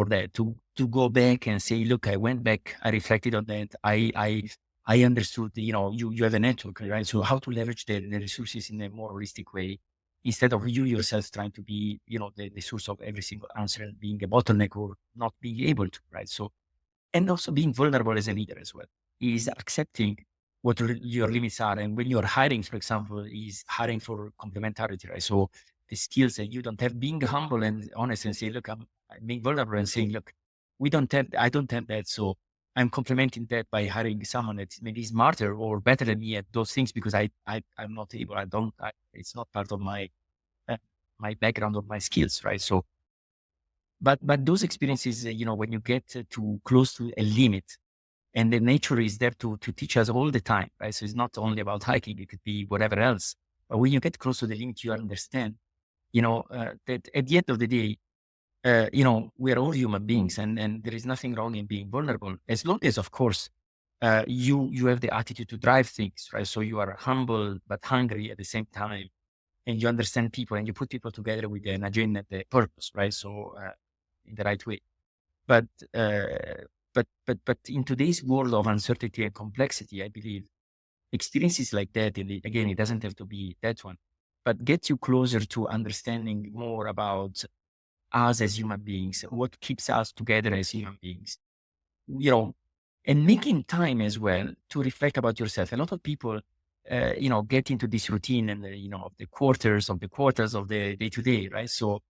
B: that, to go back and say, look, I went back, I reflected on that, I understood, you have a network, right? So how to leverage the resources in a more holistic way instead of you yourself trying to be, the source of every single answer and being a bottleneck or not being able to, right? So and also being vulnerable as a leader as well is accepting what your limits are. And when you're hiring, for example, is hiring for complementarity, right? So the skills that you don't have, being humble and honest and say, look, I'm being vulnerable and saying, look, I don't have that. So I'm complementing that by hiring someone that's maybe smarter or better than me at those things because I'm not able, it's not part of uh, my background or my skills, right? So but those experiences, when you get to close to a limit, and the nature is there to teach us all the time, right? So it's not only about hiking; it could be whatever else. But when you get close to the limit, you understand, that at the end of the day, we are all human beings, and there is nothing wrong in being vulnerable, as long as, of course, you have the attitude to drive things, right? So you are humble but hungry at the same time, and you understand people and you put people together with an agenda, the purpose, right? So in the right way. But but in today's world of uncertainty and complexity, I believe experiences like that, and again, it doesn't have to be that one, but get you closer to understanding more about us as human beings, what keeps us together as human beings, you know, and making time as well to reflect about yourself. A lot of people, get into this routine and, of the quarters of the day to day, right? So,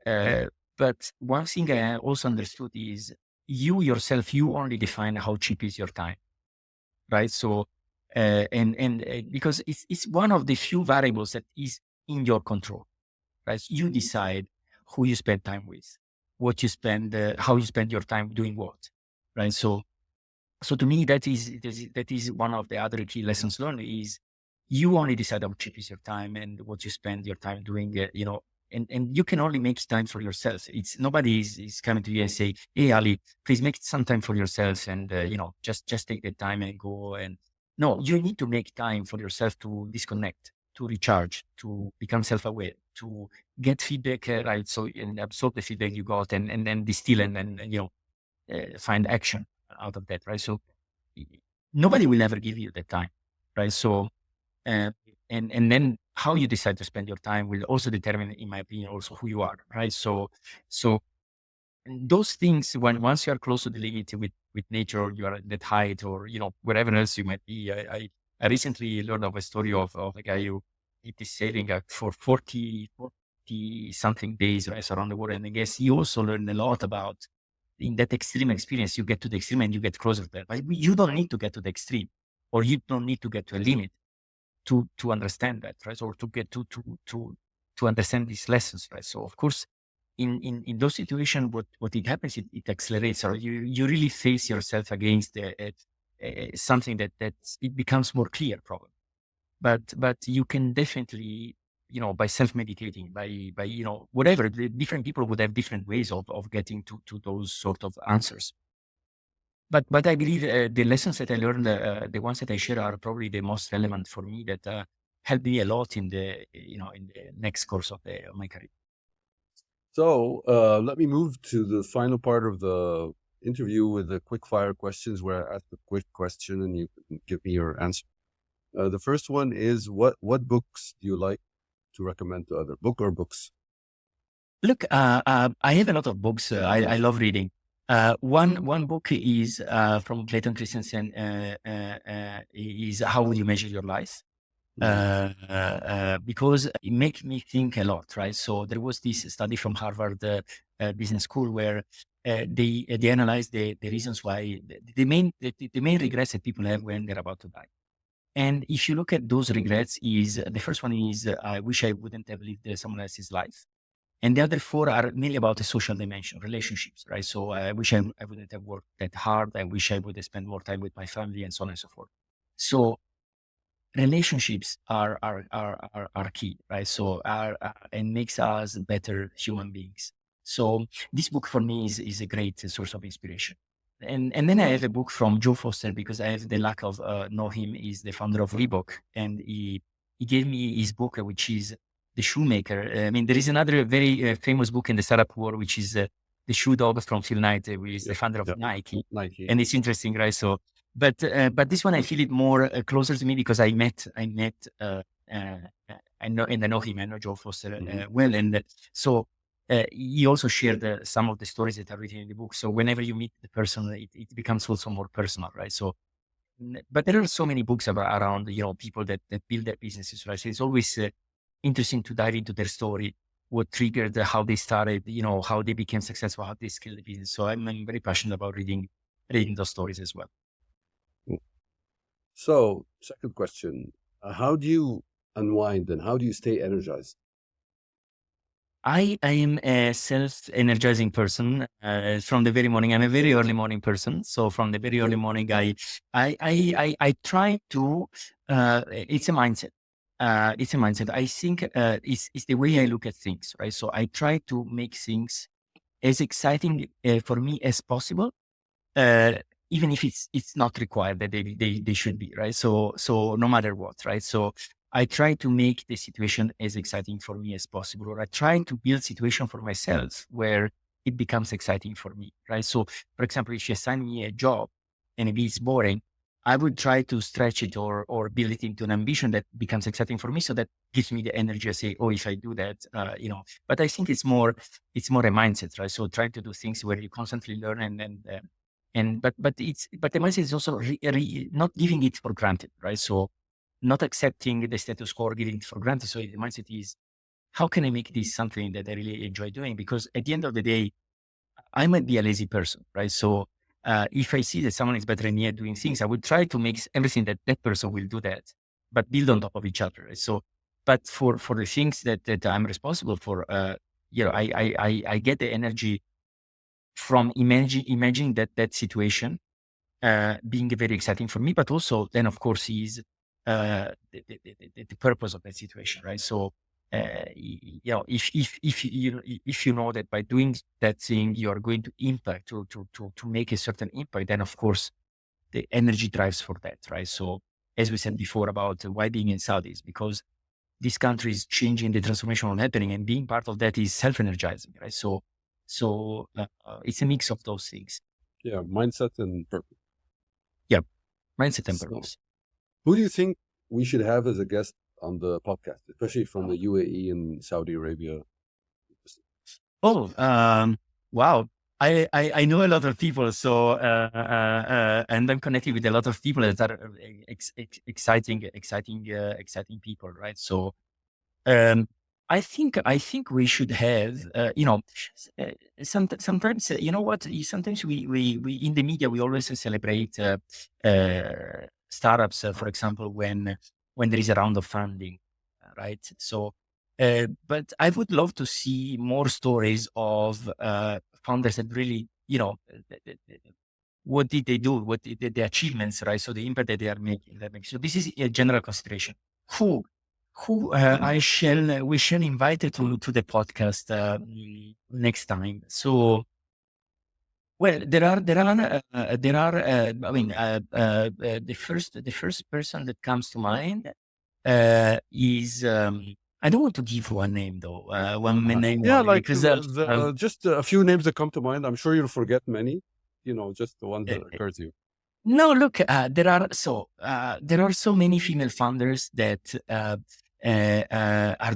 B: uh, but one thing I also understood is you yourself, you only define how cheap is your time, right? So, and because it's one of the few variables that is in your control, right? You decide who you spend time with, what you spend, how you spend your time doing what, right? So to me, that is one of the other key lessons learned is you only decide how cheap is your time and what you spend your time doing, and you can only make time for yourself. It's nobody is coming to you and say, "Hey, Ali, please make some time for yourself," and just take the time and go. And no, you need to make time for yourself to disconnect, to recharge, to become self-aware, to get feedback, right? So and absorb the feedback you got, and then distill and find action out of that, right? So y- nobody will ever give you that time, right? So uh, and then how you decide to spend your time will also determine, in my opinion, also who you are, right? So those things, when once you are close to the limit with nature, or you are at that height, or wherever else you might be. I recently learned of a story of a guy who did this sailing for 40 something days, right, around the world. And I guess he also learned a lot about in that extreme experience. You get to the extreme and you get closer to that. But you don't need to get to the extreme, or you don't need to get to a limit to understand that, right? Or to get to understand these lessons, right? So of course, in those situations, what it happens, it accelerates, or you really face yourself against something that it becomes more clear, probably. But you can definitely, by self meditating, by whatever, the different people would have different ways of getting to those sort of answers. But I believe the lessons that I learned, the ones that I share, are probably the most relevant for me, that helped me a lot in the next course of my career.
A: So let me move to the final part of the interview with the quick fire questions, where I ask a quick question and you can give me your answer. The first one is, what books do you like to recommend to other book or books?
B: Look, I have a lot of books. I love reading. One book is from Clayton Christensen. Is How Would You Measure Your Life?
A: Mhm.
B: Because it makes me think a lot, right? So there was this study from Harvard Business School where they analyzed the reasons why the main regrets that people have when they're about to die. And if you look at those regrets, is the first one is I wish I wouldn't have lived someone else's life. And the other four are mainly about the social dimension, relationships, right? So I wish I wouldn't have worked that hard. I wish I would have spent more time with my family, and so on and so forth. So relationships are key, right? So and makes us better human beings. So this book for me is a great source of inspiration. And then I have a book from Joe Foster, because I have the luck of know him. He's the founder of Reebok, and he gave me his book, which is The Shoemaker. I mean, there is another very famous book in the startup world, which is The Shoe Dog from Phil Knight, who is the
A: Yep,
B: founder of
A: yep.
B: Nike.
A: Nike.
B: And it's interesting, right? So but this one I feel it more closer to me, because I met uh, I know him. I know Joe Foster
A: Hmm.
B: well, and so he also shared some of the stories that are written in the book. So whenever you meet the person, it becomes also more personal, right? So, but there are so many books around, people that build their businesses, right? So it's always interesting to dive into their story, what triggered, how they started, how they became successful, how they scaled the business. So I'm very passionate about reading those stories as well.
A: So, second question: how do you unwind and how do you stay energized?
B: I am a self-energizing person from the very morning. I'm a very early morning person. So from the very early morning, I try to. It's a mindset. It's a mindset. I think it's the way I look at things, right? So I try to make things as exciting for me as possible, uh, even if it's not required that they should be, right? So no matter what, right? So I try to make the situation as exciting for me as possible, or I try to build situation for myself where it becomes exciting for me, right? So, for example, if you assign me a job and maybe it's boring, I would try to stretch it or build it into an ambition that becomes exciting for me. So that gives me the energy to say, oh, if I do that, but I think it's more a mindset, right? So trying to do things where you constantly learn but the mindset is also not giving it for granted, right? So not accepting the status quo or giving it for granted. So the mindset is, how can I make this something that I really enjoy doing? Because at the end of the day, I might be a lazy person, right? So if I see that someone is better than me at doing things, I would try to make everything that that person will do that, but build on top of each other. Right? So, but for the things that I'm responsible for, I get the energy from imagining that situation being very exciting for me, but also then of course is the purpose of that situation, right? So, if you know that by doing that thing you are going to impact to make a certain impact, then of course the energy drives for that, right? So, as we said before about why being in Saudis, because this country is changing, the transformation happening, and being part of that is self-energizing, right? So, it's a mix of those things.
A: Yeah, mindset and purpose.
B: Yeah, mindset and
A: So,
B: purpose.
A: who do you think we should have as a guest on the podcast, especially from the UAE and Saudi Arabia?
B: Oh, wow. I know a lot of people, so and I'm connected with a lot of people that are exciting people, right? So, um, I think we should have, sometimes, you know what? Sometimes we in the media we always celebrate startups, for example, when there is a round of funding, right? So, but I would love to see more stories of founders that really, what did they do? What did the achievements, right? So the impact that they are making. That makes so. This is a general consideration. Who, who we shall invite to the podcast next time. So, well, I mean, the first person that comes to mind is I don't want to give one name though, one name
A: Yeah,
B: only
A: like
B: because
A: just a few names that come to mind. I'm sure you'll forget many. Just the ones
B: uh,
A: that occur to you.
B: no, look, there are so many female founders that are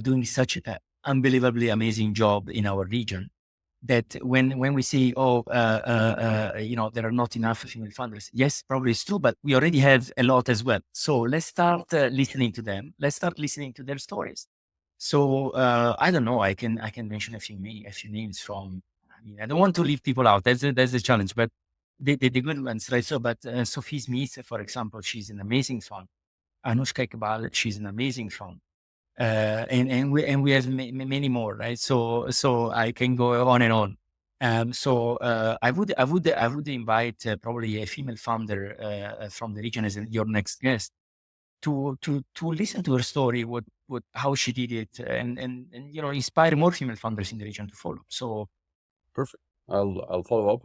B: doing such an unbelievably amazing job in our region. That when we say, oh, there are not enough female founders. Yes, probably it's true, but we already have a lot as well. So let's start listening to them. Let's start listening to their stories. So I don't know. I can mention a few names from. I mean, I don't want to leave people out. That's a challenge, but the good ones, right? So, but Sophie Smith, for example, she's an amazing founder. Anushka Iqbal, she's an amazing founder. And we have many more, right? So I can go on and on. So I would invite probably a female founder from the region as your next guest to listen to her story, what how she did it, and inspire more female founders in the region to follow. So
A: Perfect. I'll follow up.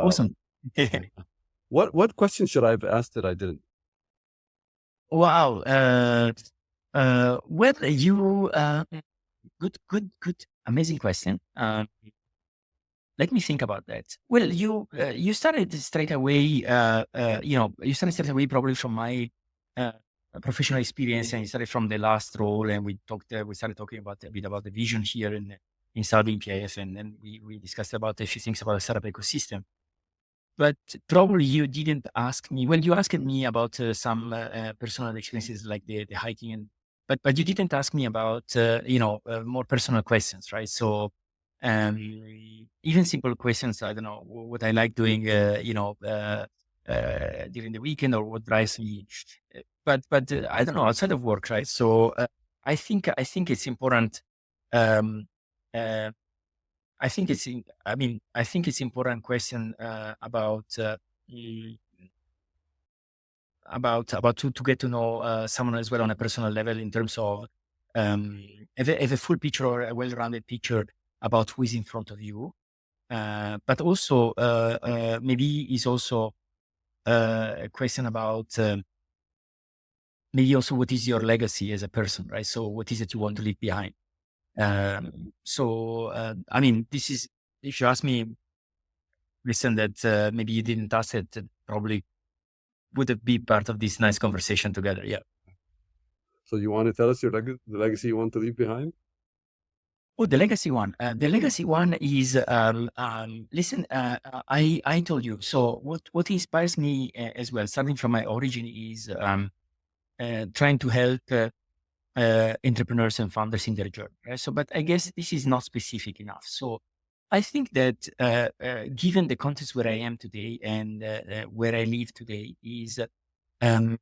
B: awesome.
A: What questions should I have asked that I didn't?
B: Wow. Well, good, amazing question. Let me think about that. Well, you started straight away. You started straight away probably from my uh, professional experience, and you started from the last role, and we talked. We started talking about a bit about the vision here in Saudi PIF, and then we discussed about a few things about the startup ecosystem. But probably you didn't ask me. Well, you asked me about some personal experiences like the hiking, but you didn't ask me about more personal questions, right? So um, even simple questions. I don't know what I like doing, during the weekend or what drives me. But I don't know, outside of work, right? So I think it's important. Um, uh, I think it's important question mm, about to get to know someone as well on a personal level in terms of um, have a full picture or a well-rounded picture about who is in front of you, but also maybe is also a question about maybe also what is your legacy as a person, right? So what is it you want to leave behind? I mean, this is, if you ask me, listen, that maybe you didn't ask it, probably would it be part of this nice conversation together? Yeah.
A: So you want to tell us the legacy you want to leave behind?
B: Oh, the legacy one. The legacy one is, listen, I told you. So what inspires me as well, starting from my origin, is trying to help entrepreneurs and founders in their journey. Right? So, but I guess this is not specific enough. So I think that given the context where I am today and where I live today is, um,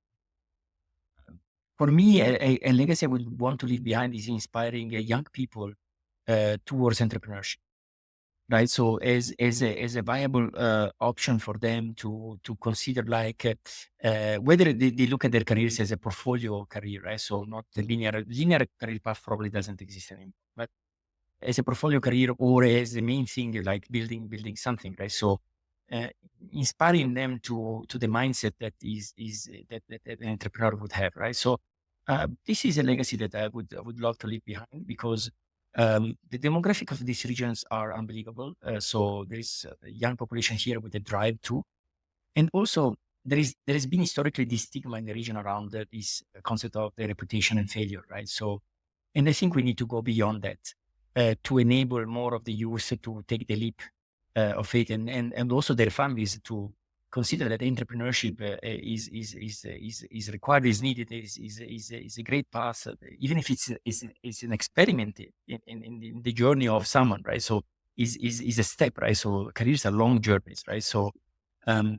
B: for me, a legacy I would want to leave behind is inspiring young people towards entrepreneurship, right? So as a viable option for them to consider, like whether they look at their careers as a portfolio career, right? So not the linear career path probably doesn't exist anymore, but as a portfolio career or as the main thing, like building something, right? So uh, inspiring them to the mindset that that an entrepreneur would have, right? So this is a legacy that I would love to leave behind, because the demographic of these regions are unbelievable. So there is a young population here with a drive too, and also there has been historically this stigma in the region around this concept of the reputation and failure, right? So, and I think we need to go beyond that to enable more of the youth to take the leap of faith, and also their families to consider that entrepreneurship is required, is needed, is a great path, even if it's an experiment in the journey of someone, right? So is a step, right? So careers are long journeys, right? So um,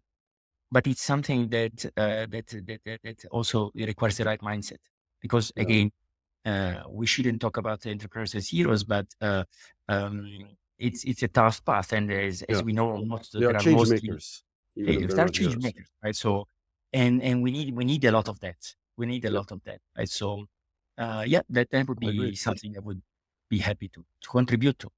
B: but it's something that also requires the right mindset, because
A: Yeah,
B: again, we shouldn't talk about the entrepreneurs as heroes, but um, it's a tough path, and as
A: yeah.
B: we know,
A: They are
B: there are
A: change
B: mostly
A: makers, even if
B: failures.
A: they're
B: They're
A: not
B: change
A: heroes.
B: makers, right? So and we need a lot of that. We need a
A: Yeah,
B: lot of that, right? So yeah, that would
A: I agree.
B: be something I would be happy to contribute to.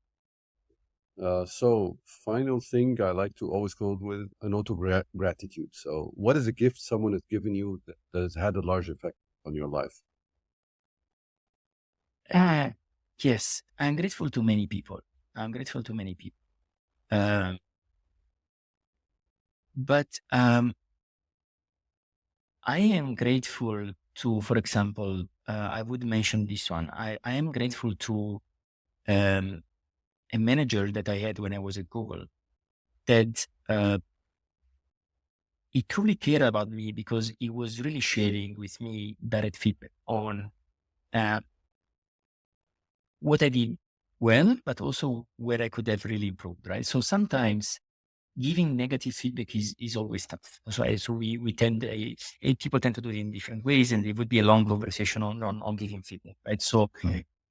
A: So, final thing I like to always close with a note of gratitude. So, what is a gift someone has given you that has had a large effect on your life?
B: Uh, yes, I'm grateful to many people. I'm grateful to many people. Um, but I am grateful to, for example, I would mention this one. I am grateful to um, a manager that I had when I was at Google, that he truly cared about me, because he was really sharing with me direct feedback on uh, what I did well, but also where I could have really improved, right? So sometimes giving negative feedback is always tough. So we tend, people tend to do it in different ways, and it would be a long conversation on giving feedback, right? So,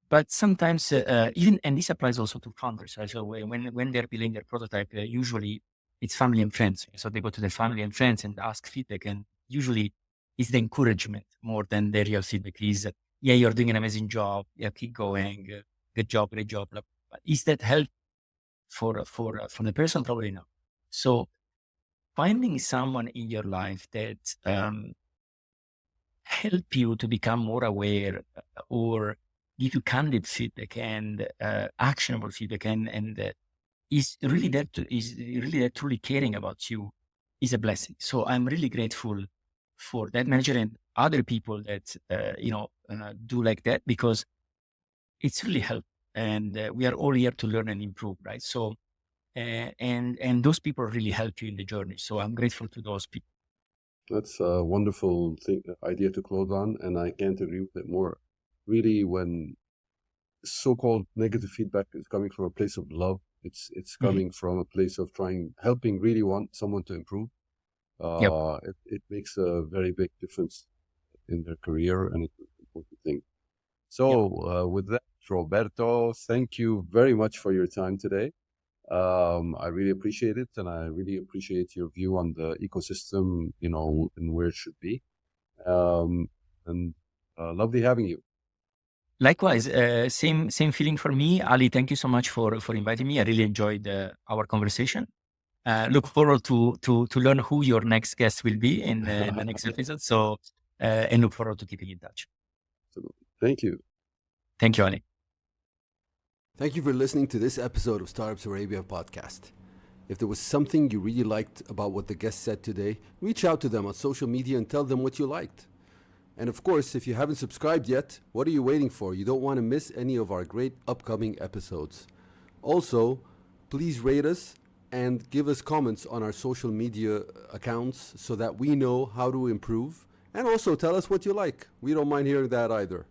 B: but sometimes even, and this applies also to founders, right? So when they're building their prototype, usually it's family and friends. So they go to their family and friends and ask feedback, and usually it's the encouragement more than the real feedback. Is yeah, you're doing an amazing job. Yeah, keep going. Good job, great job. Blah, blah, blah. Is that help for the person? Probably not. So finding someone in your life that help you to become more aware, or give you candid feedback and actionable feedback, and is really there truly caring about you, is a blessing. So I'm really grateful for that manager and other people that do like that, because it's really helped, and we are all here to learn and improve, right? So and those people really help you in the journey. So I'm grateful to those people.
A: That's a wonderful idea to close on, and I can't agree with it more. Really, when so-called negative feedback is coming from a place of love, it's
B: Mhm.
A: coming from a place of helping really want someone to improve.
B: Yep.
A: It makes a very big difference in their career, and it's an important thing. So,
B: Yep.
A: with that, Roberto, thank you very much for your time today. I really appreciate it, and I really appreciate your view on the ecosystem, and where it should be. Um, and lovely having you.
B: Likewise, same feeling for me, Ali. Thank you so much for inviting me. I really enjoyed our conversation. Look forward to learn who your next guest will be in the next episode. So and look forward to keeping in touch.
A: Absolutely. Thank you.
B: Thank you, Ali.
C: Thank you for listening to this episode of Startups Arabia podcast. If there was something you really liked about what the guest said today, reach out to them on social media and tell them what you liked. And of course, if you haven't subscribed yet, what are you waiting for? You don't want to miss any of our great upcoming episodes. Also, please rate us and give us comments on our social media accounts so that we know how to improve. And also tell us what you like. We don't mind hearing that either.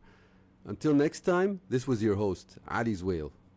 C: Until next time, this was your host, Ali Zwail.